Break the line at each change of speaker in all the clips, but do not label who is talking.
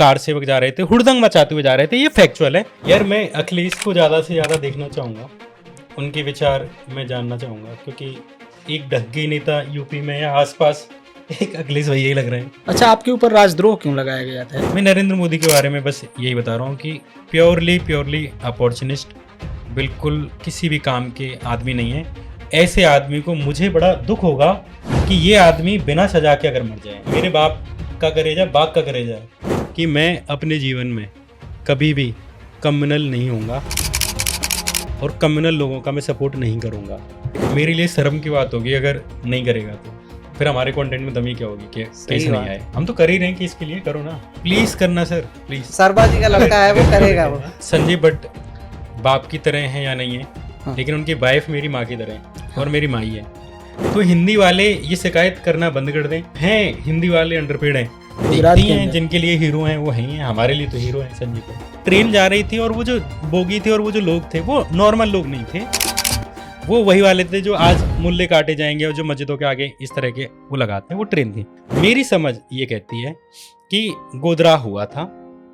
Car सेवक जा रहे थे, हुड़दंग मचाते हुए जा रहे थे, ये फैक्चुअल है। यार मैं अखिलेश को ज़्यादा से ज़्यादा देखना चाहूँगा, उनके विचार मैं जानना चाहूँगा, क्योंकि एक ढग्गी नेता यूपी में या आसपास एक अखिलेश भैया ही लग रहे हैं।
अच्छा, आपके ऊपर राजद्रोह क्यों लगाया गया था?
मैं नरेंद्र मोदी के बारे में बस यही बता रहा हूँ कि प्योरली अपॉर्चुनिस्ट, बिल्कुल किसी भी काम के आदमी नहीं है। ऐसे आदमी को मुझे बड़ा दुख होगा कि ये आदमी बिना सजा के अगर मर जाए। मेरे बाप का करेजा बाप का करेजा है कि मैं अपने जीवन में कभी भी कम्युनल नहीं होऊंगा और कम्युनल लोगों का मैं सपोर्ट नहीं करूंगा। मेरे लिए शर्म की बात होगी अगर नहीं करेगा तो फिर हमारे कंटेंट में दमी क्या होगी कि कैसे नहीं आए। हम तो कर ही रहे हैं कि इसके लिए करो ना, प्लीज करना सर, प्लीज।
सरबाजी का लड़का है, वो करेगा वो।
संजय भट्ट बाप की तरह है या नहीं है,
हाँ।
लेकिन उनकी वाइफ मेरी माँ की तरह है और मेरी माई है। तो हिंदी वाले ये शिकायत करना बंद कर दें। हैं हिंदी वाले अंडरपेड हैं,
गुजरात
दिखती
के
हैं,
अंदर।
जिनके लिए हीरो हैं वो हैं, हमारे लिए तो हीरो हैं संजय भट्ट। ट्रेन जा रही थी और वो जो बोगी थी और वो जो लोग थे वो नॉर्मल लोग नहीं थे, वो वही वाले थे जो आज मुल्ले काटे जाएंगे और जो मस्जिदों के आगे इस तरह के वो लगाते हैं, वो ट्रेन थी। मेरी समझ ये कहती है कि गोधरा हुआ था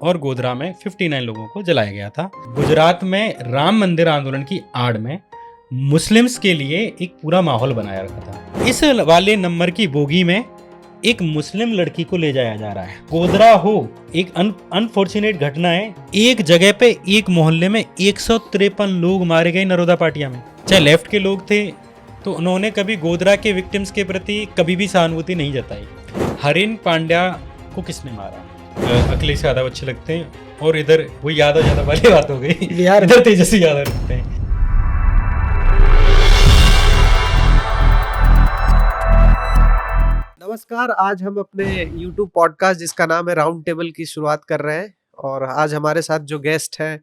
और गोधरा में 59 लोगों को जलाया गया था। गुजरात में राम मंदिर आंदोलन की आड़ में मुस्लिम्स के लिए एक पूरा माहौल बनाया रखा था। इस वाले नंबर की बोगी में एक मुस्लिम लड़की को ले जाया जा रहा है। गोधरा हो, एक अनफॉर्चुनेट घटना है। एक जगह पे एक मोहल्ले में 153 लोग मारे गए नरोदा पाटिया में। चाहे लेफ्ट के लोग थे तो उन्होंने कभी गोधरा के विक्टिम्स के प्रति कभी भी सहानुभूति नहीं जताई। हरिन पांड्या को किसने मारा? अखिलेश यादव अच्छे लगते हैं और इधर वो यादव वाली बात हो गई,
बिहार
इधर तेजस्वी यादव लगते हैं।
नमस्कार, आज हम अपने YouTube पॉडकास्ट जिसका नाम है राउंड टेबल की शुरुआत कर रहे हैं। और आज हमारे साथ जो गेस्ट है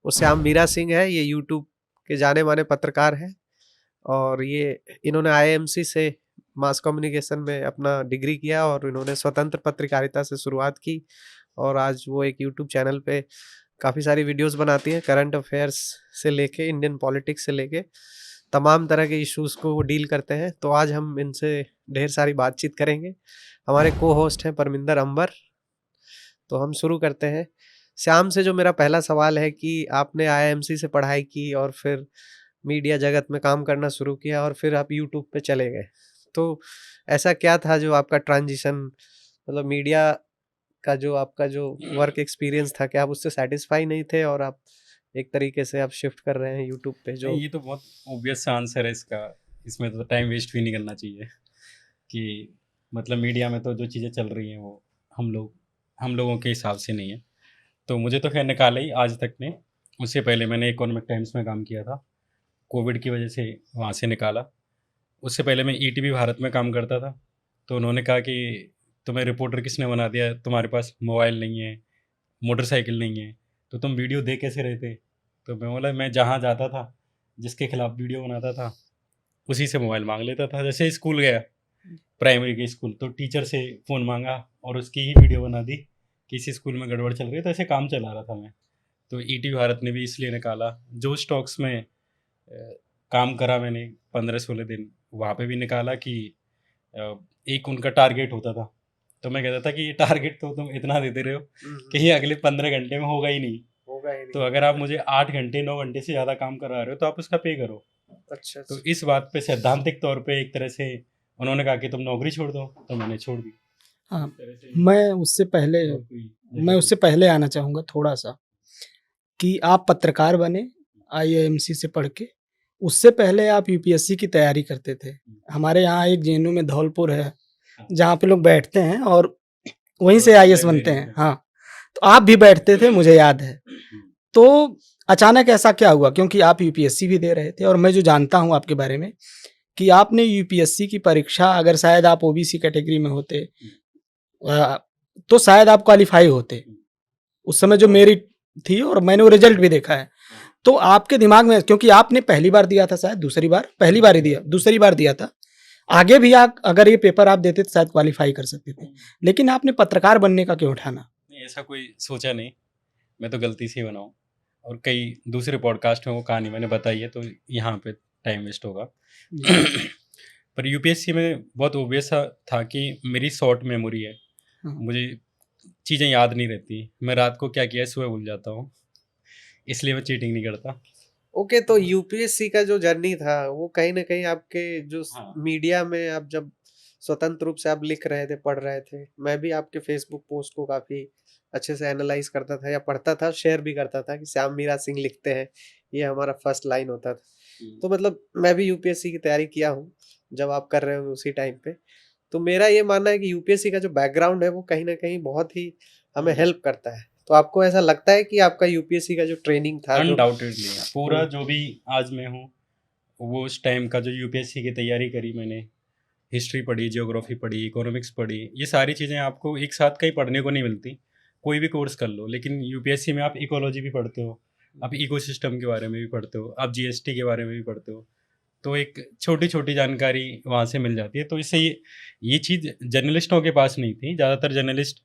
वो श्याम मीरा सिंह है। ये YouTube के जाने माने पत्रकार हैं और ये इन्होंने IIMC से मास कम्युनिकेशन में अपना डिग्री किया और इन्होंने स्वतंत्र पत्रकारिता से शुरुआत की और आज वो एक YouTube चैनल पे काफ़ी सारी वीडियोस बनाती हैं। करंट अफेयर्स से लेके इंडियन पॉलिटिक्स से लेके तमाम तरह के इश्यूज़ को वो डील करते हैं। तो आज हम इनसे ढेर सारी बातचीत करेंगे। हमारे को होस्ट हैं परमिंदर अंबर। तो हम शुरू करते हैं। श्याम से जो मेरा पहला सवाल है कि आपने IIMC से पढ़ाई की और फिर मीडिया जगत में काम करना शुरू किया और फिर आप यूट्यूब पे चले गए। तो ऐसा क्या था जो आपका ट्रांजिशन, मतलब मीडिया का जो आपका जो वर्क एक्सपीरियंस था, क्या आप उससे सेटिस्फाई नहीं थे और आप एक तरीके से आप शिफ्ट कर रहे हैं यूट्यूब पे? जो
ये तो बहुत ऑब्वियस आंसर है इसका, इसमें तो टाइम वेस्ट भी नहीं करना चाहिए कि मतलब मीडिया में तो जो चीज़ें चल रही हैं वो हम लोगों के हिसाब से नहीं है। तो मुझे तो खैर निकाला ही आज तक ने। उससे पहले मैंने इकोनॉमिक टाइम्स में काम किया था, कोविड की वजह से वहाँ से निकाला। उससे पहले मैं ETV भारत में काम करता था। तो उन्होंने कहा कि तुम्हें रिपोर्टर किसने बना दिया, तुम्हारे पास मोबाइल नहीं है, मोटरसाइकिल नहीं है, तो तुम वीडियो दे कैसे रहे थे? तो मैं बोला मैं जहाँ जाता था, जिसके खिलाफ वीडियो बनाता था, उसी से मोबाइल मांग लेता था। जैसे स्कूल गया, प्राइमरी के स्कूल, तो टीचर से फ़ोन मांगा और उसकी ही वीडियो बना दी कि इसी स्कूल में गड़बड़ चल रही है। तो ऐसे काम चला रहा था मैं। तो ETV भारत ने भी इसलिए निकाला। जो स्टॉक्स में काम करा मैंने 15-16 दिन, वहाँ पे भी निकाला कि एक उनका टारगेट होता था। तो मैं कहता था कि ये टारगेट तो तुम इतना देते रहे हो कि ये अगले 15 घंटे में होगा ही नहीं। तो अगर आप मुझे 8 घंटे 9 घंटे से ज़्यादा काम करा रहे हो तो आप उसका पे करो।
अच्छा,
तो इस बात पे सैद्धांतिक तौर पे एक तरह से उन्होंने कहा कि तुम नौकरी छोड़ दो, तो मैंने छोड़ दी।
हाँ,
इस तरह से
मैं उससे पहले आना चाहूँगा थोड़ा सा कि आप पत्रकार बने IIMC से पढ़ के। उससे पहले आप UPSC की तैयारी करते थे। हमारे यहाँ एक JNU में धौलपुर है जहाँ पे लोग बैठते हैं और वहीं से IAS बनते हैं। हाँ, तो आप भी बैठते थे, मुझे याद है। तो अचानक ऐसा क्या हुआ? क्योंकि आप UPSC भी दे रहे थे और मैं जो जानता हूँ आपके बारे में कि आपने UPSC की परीक्षा, अगर शायद आप OBC कैटेगरी में होते तो शायद आप क्वालिफाई होते। उस समय जो मेरिट थी और मैंने वो रिजल्ट भी देखा है। तो आपके दिमाग में, क्योंकि आपने पहली बार दिया था, शायद पहली बार ही दिया, दूसरी बार दिया था, आगे भी आप अगर ये पेपर आप देते तो शायद क्वालिफाई कर सकते थे, लेकिन आपने पत्रकार बनने का क्यों ठाना?
नहीं, ऐसा कोई सोचा नहीं, मैं तो गलती से ही बना हूँ। और कई दूसरे पॉडकास्ट में वो कहानी मैंने बताई है, तो यहाँ पे टाइम वेस्ट होगा। पर UPSC में बहुत ओबियस था कि मेरी शॉर्ट मेमोरी है।
हाँ।
मुझे चीज़ें याद नहीं रहती। मैं रात को क्या किया है सुबह भूल जाता हूँ, इसलिए मैं चीटिंग नहीं करता।
ओके, तो यूपीएससी का जो जर्नी था वो कहीं ना कहीं आपके जो
हाँ।
मीडिया में आप जब स्वतंत्र रूप से आप लिख रहे थे, पढ़ रहे थे, मैं भी आपके फेसबुक पोस्ट को काफी अच्छे से एनालाइज करता था या पढ़ता था, शेयर भी करता था कि श्याम मीरा सिंह लिखते हैं, ये हमारा फर्स्ट लाइन होता था। तो मतलब मैं भी यूपीएससी की तैयारी किया हूँ जब आप कर रहे हो उसी टाइम पे। तो मेरा ये मानना है कि यूपीएससी का जो बैकग्राउंड है वो कहीं ना कहीं बहुत ही हमें हेल्प करता है। तो आपको ऐसा लगता है कि आपका यूपीएससी का जो ट्रेनिंग था जो
अनडाउटेडली पूरा जो भी आज मैं हूँ, वो उस टाइम का जो यूपीएससी की तैयारी करी मैंने, हिस्ट्री पढ़ी, जियोग्राफी पढ़ी, इकोनॉमिक्स पढ़ी, ये सारी चीज़ें आपको एक साथ कहीं पढ़ने को नहीं मिलती। कोई भी कोर्स कर लो, लेकिन यूपीएससी में आप इकोलॉजी भी पढ़ते हो, आप इकोसिस्टम के बारे में भी पढ़ते हो, आप जीएसटी के बारे में भी पढ़ते हो। तो एक छोटी छोटी जानकारी वहाँ से मिल जाती है। तो इससे ये चीज़ जर्नलिस्टों के पास नहीं थी। ज़्यादातर जर्नलिस्ट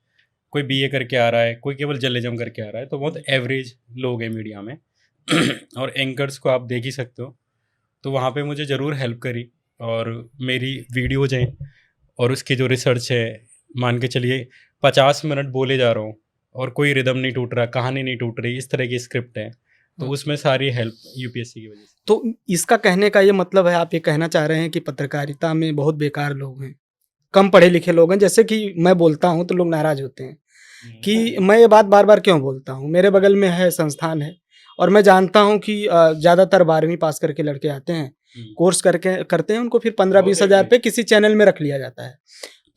कोई बीए करके आ रहा है, कोई केवल जर्नलिज्म करके आ रहा है, तो बहुत एवरेज लोग हैं मीडिया में और एंकर्स को आप देख ही सकते हो। तो वहाँ पे मुझे ज़रूर हेल्प करी, और मेरी वीडियोज हैं और उसकी जो रिसर्च है, मान के चलिए 50 मिनट बोले जा रहा हूँ और कोई रिदम नहीं टूट रहा, कहानी नहीं टूट रही, इस तरह की स्क्रिप्ट है। तो उसमें सारी हेल्प यूपीएससी की वजह से।
तो इसका कहने का ये मतलब है, आप ये कहना चाह रहे हैं कि पत्रकारिता में बहुत बेकार लोग हैं, कम पढ़े लिखे लोग हैं। जैसे कि मैं बोलता हूँ तो लोग नाराज होते हैं कि मैं ये बात बार बार क्यों बोलता हूँ। मेरे बगल में है संस्थान है, और मैं जानता हूँ कि ज़्यादातर 12वीं पास करके लड़के आते हैं, कोर्स करके करते हैं, उनको फिर 15-20 हज़ार पे किसी चैनल में रख लिया जाता है।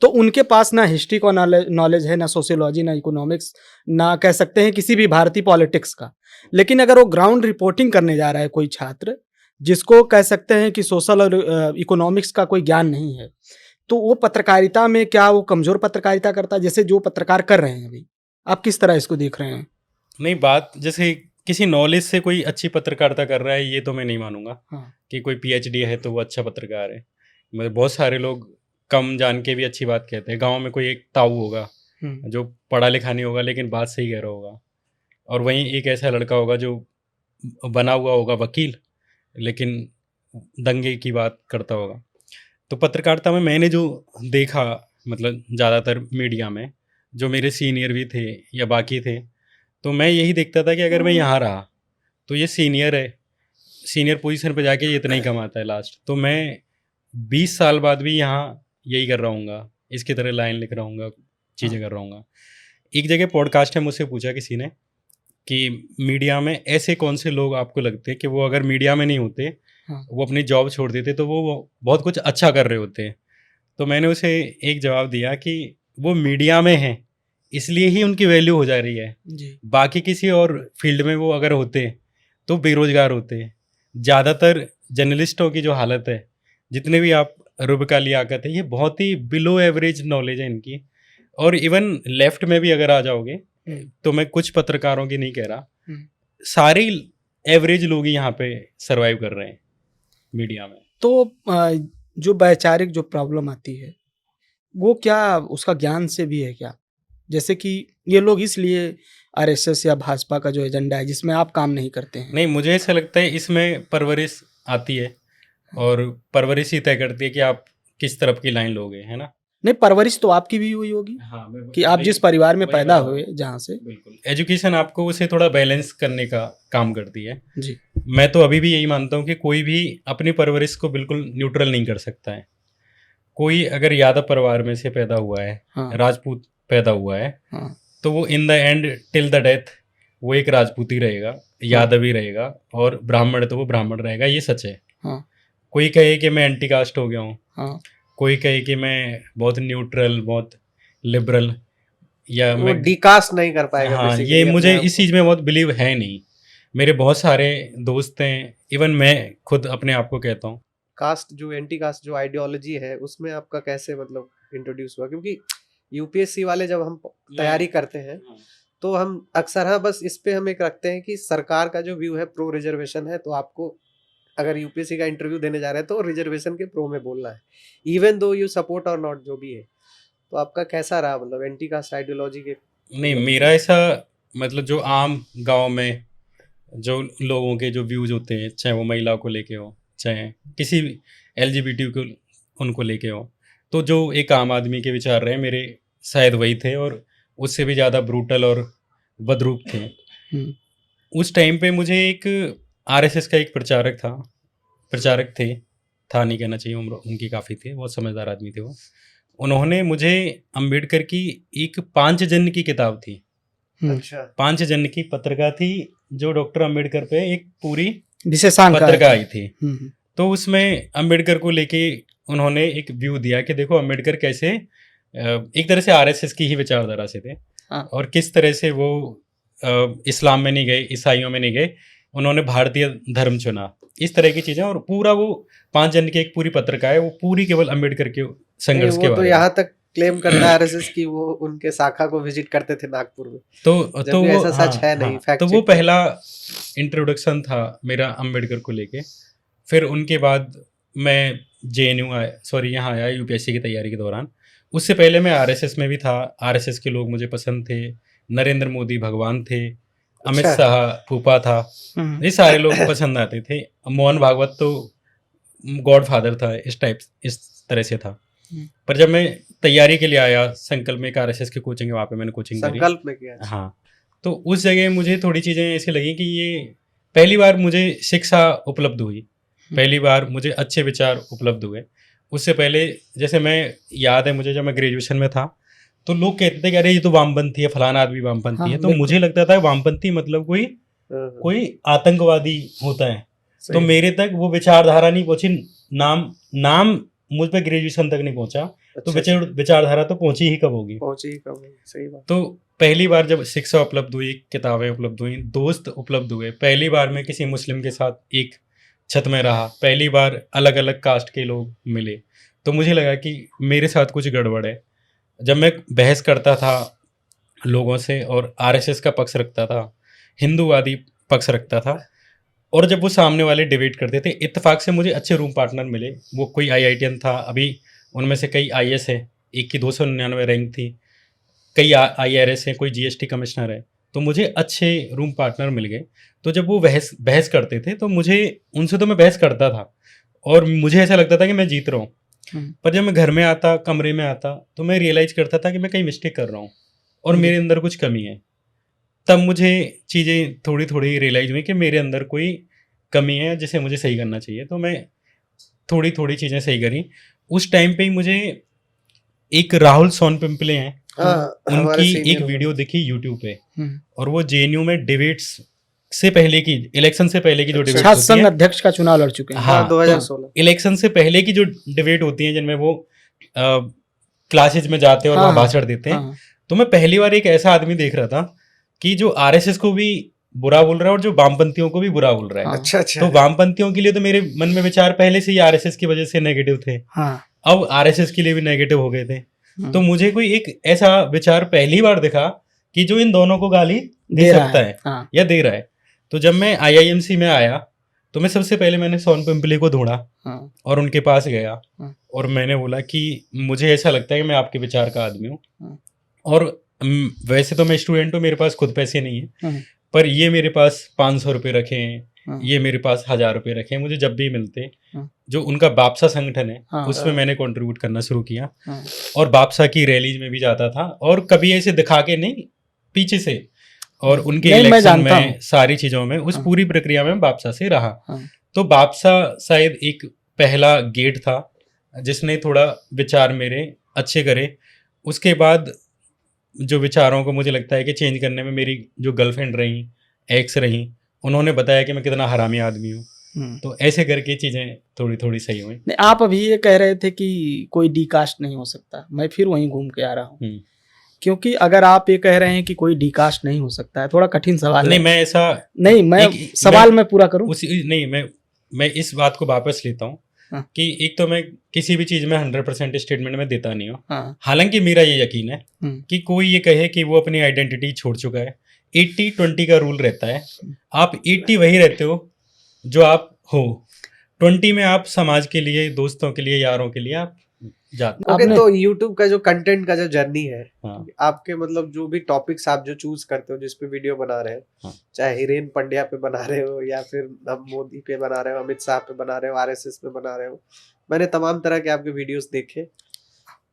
तो उनके पास ना हिस्ट्री का नॉलेज है, ना सोशियोलॉजी, ना इकोनॉमिक्स, ना कह सकते हैं किसी भी भारतीय पॉलिटिक्स का। लेकिन अगर वो ग्राउंड रिपोर्टिंग करने जा रहा है कोई छात्र, जिसको कह सकते हैं कि सोशल और इकोनॉमिक्स का कोई ज्ञान नहीं है, तो वो पत्रकारिता में क्या वो कमज़ोर पत्रकारिता करता है, जैसे जो पत्रकार कर रहे हैं अभी? आप किस तरह इसको देख रहे हैं?
नहीं, बात जैसे किसी नॉलेज से कोई अच्छी पत्रकारिता कर रहा है, ये तो मैं नहीं मानूंगा।
हाँ।
कि कोई पीएचडी है तो वो अच्छा पत्रकार है। मतलब बहुत सारे लोग कम जान के भी अच्छी बात कहते हैं। गांव में कोई एक ताऊ होगा जो पढ़ा लिखा नहीं होगा लेकिन बात सही कह रहा होगा, और वहीं एक ऐसा लड़का होगा जो बना हुआ होगा वकील, लेकिन दंगे की बात करता होगा। तो पत्रकारिता में मैंने जो देखा, मतलब ज़्यादातर मीडिया में जो मेरे सीनियर भी थे या बाकी थे, तो मैं यही देखता था कि अगर मैं यहाँ रहा तो ये सीनियर है, सीनियर पोजीशन पे जाके ये इतना ही कमाता है लास्ट, तो मैं 20 साल बाद भी यहाँ यही कर रहा हूँगा, इसकी तरह लाइन लिख रहा हूँगा, चीज़ें कर रहा हूँगा। एक जगह पॉडकास्ट है, मुझसे पूछा किसी ने कि मीडिया में ऐसे कौन से लोग आपको लगते हैं कि वो अगर मीडिया में नहीं होते, वो अपनी जॉब छोड़ देते तो वो बहुत कुछ अच्छा कर रहे होते हैं। तो मैंने उसे एक जवाब दिया कि वो मीडिया में हैं इसलिए ही उनकी वैल्यू हो जा रही है
जी।
बाकी किसी और फील्ड में वो अगर होते तो बेरोजगार होते। ज़्यादातर जर्नलिस्टों की जो हालत है, जितने भी आप रुबका लियाकत है, ये बहुत ही बिलो एवरेज नॉलेज है इनकी। और इवन लेफ्ट में भी अगर आ जाओगे तो मैं कुछ पत्रकारों की नहीं कह रहा, सारे एवरेज लोग ही यहाँ पे सरवाइव कर रहे हैं मीडिया में।
तो जो वैचारिक जो प्रॉब्लम आती है वो क्या उसका ज्ञान से भी है क्या? जैसे कि ये लोग इसलिए आरएसएस या भाजपा का जो एजेंडा है जिसमें आप काम नहीं करते हैं।
नहीं, मुझे ऐसा लगता है इसमें परवरिश आती है, और परवरिश ही तय करती है कि आप किस तरफ की लाइन लोगे, है ना?
नहीं, परवरिश तो आपकी भी हुई होगी।
हाँ,
कि आप जिस परिवार में पैदा हुए, जहाँ से।
बिल्कुल, एजुकेशन आपको उसे थोड़ा बैलेंस करने का काम करती है
जी।
मैं तो अभी भी यही मानता हूँ कि कोई भी अपनी परवरिश को बिल्कुल न्यूट्रल नहीं कर सकता है। कोई अगर यादव परिवार में से पैदा हुआ है,
हाँ।
राजपूत पैदा हुआ है,
हाँ।
तो वो in the end till the death वो एक राजपूत ही रहेगा, यादव ही रहेगा, और ब्राह्मण तो वो ब्राह्मण रहेगा, ये सच है।
हाँ।
कोई कहे कि मैं एंटी कास्ट हो गया हूँ,
हाँ।
कोई कहे कि मैं बहुत न्यूट्रल, बहुत लिबरल, या
वो
मैं
डिकास्ट नहीं कर पाएगा।
हाँ,
basically
ये
अपने
मुझे
आप
इस चीज़ में बहुत बिलीव है नहीं। मेरे बहुत सारे दोस्त हैं, इवन मैं खुद अपने आप को कहता हूँ।
कास्ट जो एंटी कास्ट जो आइडियोलॉजी है उसमें आपका कैसे मतलब इंट्रोड्यूस हुआ? क्योंकि यूपीएससी वाले जब हम तैयारी करते हैं तो हम अक्सर हाँ बस इस पे हम एक रखते हैं कि सरकार का जो व्यू है प्रो रिजर्वेशन है, तो आपको अगर यूपीएससी का इंटरव्यू देने जा रहे हैं तो रिजर्वेशन के प्रो में बोलना है, इवन दो यू सपोर्ट और नॉट जो भी है। तो आपका कैसा रहा मतलब एंटी कास्ट आइडियोलॉजी के?
नहीं, मेरा ऐसा मतलब जो आम गांव में जो लोगों के जो व्यूज होते हैं, चाहे वो महिला को लेके हो, चाहे किसी भी LGBT को उनको लेके हो, तो जो एक आम आदमी के विचार रहे मेरे शायद वही थे, और उससे भी ज़्यादा ब्रूटल और बदरूप थे। उस टाइम पे मुझे एक आरएसएस का एक प्रचारक था नहीं कहना चाहिए, उम्र उनकी काफ़ी थी, बहुत समझदार आदमी थे वो। उन्होंने मुझे अम्बेडकर की एक पांचजन्य की किताब थी,
अच्छा।
पांचजन्य की पत्रिका थी, जो डॉक्टर अम्बेडकर पे एक पूरी
विशेषांक
पत्रिका आई थी। तो उसमें अम्बेडकर को लेके उन्होंने एक व्यू दिया कि देखो अम्बेडकर कैसे एक तरह से आरएसएस की ही विचारधारा से थे, और किस तरह से वो इस्लाम में नहीं गए, ईसाइयों में नहीं गए, उन्होंने भारतीय धर्म चुना, इस तरह की चीज़ें। और पूरा वो पांचजन्य की एक पूरी पत्रिका है, वो पूरी केवल अम्बेडकर के संघर्ष के बारे में।
तो यहाँ तक क्लेम करता है आरएसएस की वो उनके शाखा को विजिट करते थे नागपुर में,
तो वो
ऐसा सच है नहीं, फैक्ट
तो वो पहला इंट्रोडक्शन था मेरा अम्बेडकर को लेके। फिर उनके बाद मैं जेएनयू यहाँ आया यूपीएससी की तैयारी के दौरान। उससे पहले मैं आरएसएस में भी था, आरएसएस के लोग मुझे पसंद थे, नरेंद्र मोदी भगवान थे, अमित शाह फूफा था, ये सारे लोग पसंद आते थे। मोहन भागवत तो गॉड फादर था, इस तरह से था। पर जब मैं तैयारी के लिए आया, संकल्प में एक आरएसएस की कोचिंग है, वहाँ पे मैंने कोचिंग करी।
संकल्प में किया?
हाँ, तो उस जगह मुझे थोड़ी चीज़ें ऐसी लगी कि ये पहली बार मुझे शिक्षा उपलब्ध हुई, पहली बार मुझे अच्छे विचार उपलब्ध हुए। उससे पहले जैसे मैं याद है मुझे, जब मैं ग्रेजुएशन में था तो लोग कहते थे कि अरे ये तो वामपंथी है, फलाना आदमी वामपंथी है। तो मुझे लगता था वामपंथी मतलब कोई आतंकवादी होता है। तो मेरे तक वो विचारधारा नहीं पहुंची, नाम मुझ पे ग्रेजुएशन तक नहीं पहुंचा। तो विचारधारा तो पहुंची ही कब होगी?
सही बात।
तो पहली बार जब शिक्षा उपलब्ध हुई, किताबें उपलब्ध हुई, दोस्त उपलब्ध हुए, पहली बार मैं किसी मुस्लिम के साथ एक छत में रहा, पहली बार अलग अलग कास्ट के लोग मिले, तो मुझे लगा कि मेरे साथ कुछ गड़बड़ है। जब मैं बहस करता था लोगों से और आरएसएस का पक्ष रखता था, हिंदूवादी पक्ष रखता था, और जब वो सामने वाले डिबेट करते थे, इत्तेफाक से मुझे अच्छे रूम पार्टनर मिले। वो कोई आईआईटीएन था, अभी उनमें से कई आईएएस है, एक की 299 रैंक थी, कई आईआरएस हैं, कोई जीएसटी कमिश्नर है। तो मुझे अच्छे रूम पार्टनर मिल गए। तो जब वो बहस करते थे तो मुझे उनसे तो मैं बहस करता था और मुझे ऐसा लगता था कि मैं जीत रहा हूँ। पर जब मैं घर में आता, कमरे में आता, तो मैं रियलाइज़ करता था कि मैं कहीं मिस्टेक कर रहा हूँ और मेरे अंदर कुछ कमी है। तब मुझे चीज़ें थोड़ी थोड़ी रियलाइज़ हुई कि मेरे अंदर कोई कमी है जिसे मुझे सही करना चाहिए। तो मैं थोड़ी थोड़ी चीज़ें सही करी। उस टाइम पे ही मुझे एक राहुल सोनपिंपले हैं, उनकी एक वीडियो दिखी यूट्यूब पे, और वो जेएनयू में डिबेट्स से पहले की, इलेक्शन से पहले की जो डिबेट
छात्र संघ अध्यक्ष का चुनाव लड़ चुके हैं।
हाँ, 2016 इलेक्शन से पहले की जो डिबेट होती है जिनमें वो क्लासेज में जाते हैं और वहाँ भाषण देते हैं। तो मैं पहली बार एक ऐसा आदमी देख रहा था कि जो आरएसएस को भी बुरा बोल रहा है और जो वामपंथियों को भी बुरा बोल रहा है।
अच्छा।
तो वामपंथियों के लिए तो मेरे मन में विचार पहले से ही आरएसएस की वजह से नेगेटिव थे, अब आरएसएस के लिए भी नेगेटिव हो गए थे। तो मुझे कोई एक ऐसा विचार पहली बार दिखा कि जो इन दोनों को गाली दे सकता है या दे रहा है। तो जब मैं आईआईएमसी में आया तो मैं सबसे पहले मैंने सोनपिंपली को ढूंढा और उनके पास गया और मैंने बोला कि मुझे ऐसा लगता है कि मैं आपके विचार का आदमी हूँ, और वैसे तो मैं स्टूडेंट हूँ, मेरे पास खुद पैसे नहीं है, पर ये मेरे पास 500 रुपये रखे हैं, ये मेरे पास 1000 रुपये रखे हैं, मुझे जब भी मिलते, जो उनका बापसा संगठन है उसमें मैंने कंट्रीब्यूट करना शुरू किया और बापसा की रैलीज में भी जाता था, और कभी ऐसे दिखा के नहीं, पीछे से, और उनके इलेक्शन में सारी चीजों में उस पूरी प्रक्रिया में बापसा से रहा। तो बापसा शायद एक पहला गेट था जिसने थोड़ा विचार मेरे अच्छे करे। उसके बाद जो विचारों को मुझे लगता है कि चेंज करने में मेरी जो गर्लफ्रेंड रही, एक्स रही, उन्होंने बताया कि मैं कितना हरामी आदमी हूँ। तो ऐसे करके चीजें थोड़ी थोड़ी सही हुई।
आप अभी ये कह रहे थे कि कोई डी कास्ट नहीं हो सकता, मैं फिर वहीं घूम के आ रहा हूँ, क्योंकि अगर आप ये कह रहे हैं कि कोई डी कास्ट नहीं हो सकता है, थोड़ा कठिन सवाल
नहीं,
है।
मैं ऐसा
नहीं, मैं सवाल मैं पूरा करूँ
नहीं, मैं इस बात को वापस लेता हूँ कि एक तो मैं किसी भी चीज में 100% स्टेटमेंट में देता नहीं हूँ। हालांकि मेरा ये यकीन है कि कोई ये कहे कि वो अपनी आइडेंटिटी छोड़ चुका है, 80-20 का रूल रहता है। आप 80 वही रहते हो जो आप हो, 20 में आप समाज के लिए, दोस्तों के लिए, यारों के लिए आप जाते।
ओके, तो YouTube का जो कंटेंट का जो जर्नी है, आपके मतलब जो भी टॉपिक्स आप जो चूज करते हो, जिस पे वीडियो बना रहे हो, चाहे हिरेन पंड्या पे बना रहे हो या फिर मोदी पे बना रहे हो, अमित शाह पे बना रहे हो, आरएसएस पे बना रहे हो, मैंने तमाम तरह के आपके वीडियोस देखे।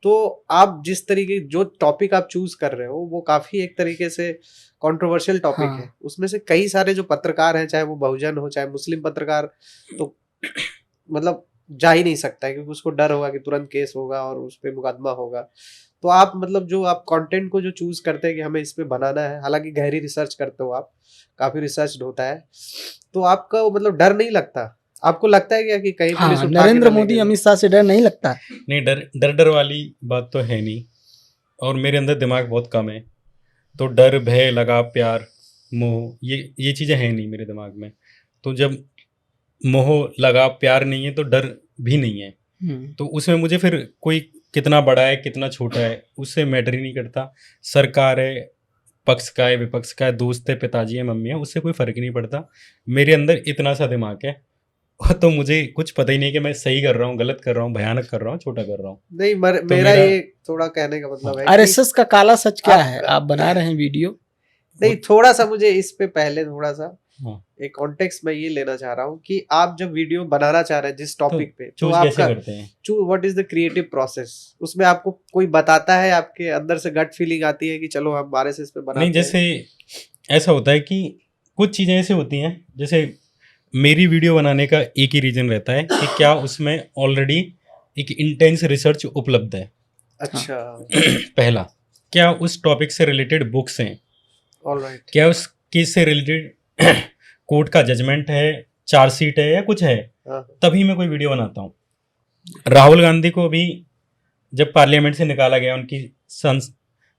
तो आप जिस तरीके जो टॉपिक आप चूज कर रहे हो वो काफी एक तरीके से कंट्रोवर्शियल टॉपिक
हाँ।
है। उसमें से कई सारे जो पत्रकार हैं, चाहे वो बहुजन हो चाहे मुस्लिम पत्रकार, तो मतलब जा ही नहीं सकता है क्योंकि उसको डर होगा कि तुरंत केस होगा और उस पर मुकदमा होगा। तो आप मतलब जो आप कंटेंट को जो चूज करते हैं कि हमें इस पे बनाना है, हालांकि गहरी रिसर्च करते हो आप, काफी रिसर्च होता है, तो आपका वो मतलब डर नहीं लगता? आपको लगता है क्या कि कहीं पुलिस
हाँ,
उठा के
नरेंद्र
ना ले
मोदी
गई?
अमित शाह से डर नहीं लगता है?
नहीं, डर वाली बात तो है नहीं, और मेरे अंदर दिमाग बहुत कम है, तो डर, भय, लगाव, प्यार, मोह, ये चीज़ें हैं नहीं मेरे दिमाग में। तो जब मोह, लगाव, प्यार नहीं है तो डर भी नहीं है। तो उसमें मुझे फिर कोई कितना बड़ा है कितना छोटा है उससे मैटर ही नहीं करता। सरकार है, पक्ष का है, विपक्ष का है, दोस्त है, पिताजी है, मम्मी है, उससे कोई फर्क नहीं पड़ता। मेरे अंदर इतना सा दिमाग है तो मुझे कुछ पता ही नहीं कि मैं सही कर रहा हूँ, गलत कर रहा हूँ, भयानक कर रहा हूँ, छोटा कर रहा हूँ।
नहीं
तो
मेरा ये थोड़ा कहने का मतलब है कि
आरएसएस का काला सच क्या है?
आपका-
आप बना रहे हैं वीडियो,
नहीं, थोड़ा सा मुझे इस पे पहले थोड़ा सा
हाँ,
एक कॉन्टेक्स्ट मैं ये लेना चाह रहा हूँ कि आप जब वीडियो बनाना चाह रहे हैं जिस टॉपिक पे, तो
चूज कैसे
आपका
करते हैं?
What is the creative process? उसमें आपको कोई बताता है, आपके अंदर से गट फीलिंग आती है कि चलो हम आरएसएस पे बनाते
नहीं, जैसे ऐसा होता है कि कुछ चीज़ें ऐसे होती हैं, जैसे मेरी वीडियो बनाने का एक ही रीज़न रहता है कि क्या उसमें ऑलरेडी एक इंटेंस रिसर्च उपलब्ध है।
अच्छा,
पहला, क्या उस टॉपिक से रिलेटेड बुक्स हैं,
ऑलराइट,
क्या उस केस से रिलेटेड कोर्ट का जजमेंट है, चार्जशीट है या कुछ है,
हाँ,
तभी मैं कोई वीडियो बनाता हूँ। राहुल गांधी को भी जब पार्लियामेंट से निकाला गया, उनकी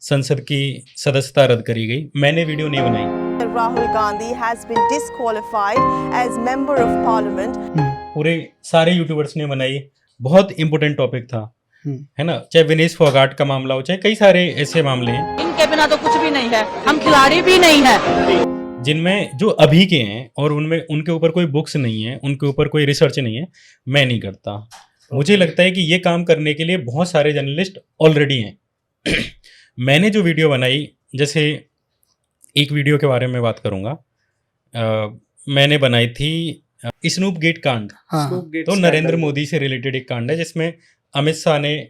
संसद की सदस्यता रद्द करी गई, मैंने वीडियो नहीं बनाई।
Rahul Gandhi has been disqualified as member of parliament.
पूरे सारे यूट्यूबर्स ने बनाई, बहुत इंपॉर्टेंट टॉपिक था,
हम्म।
है ना। चाहे विनेश फोगाट का मामला हो, चाहे कई सारे ऐसे मामले हैं
इनके बिना तो कुछ भी नहीं है, हम खिलाड़ी भी नहीं है,
जिनमें जो अभी के हैं और उनमें उनके ऊपर कोई बुक्स नहीं है, उनके ऊपर कोई रिसर्च नहीं है, मैं नहीं करता। मुझे लगता है कि ये काम करने के लिए बहुत सारे जर्नलिस्ट ऑलरेडी हैं। मैंने जो वीडियो बनाई, जैसे एक वीडियो के बारे में बात करूंगा, मैंने बनाई थी स्नूप गेट कांड।
हाँ,
स्नूप गेट
तो
स्कैंडल
नरेंद्र
में।
मोदी से रिलेटेड एक कांड है जिसमें अमित शाह ने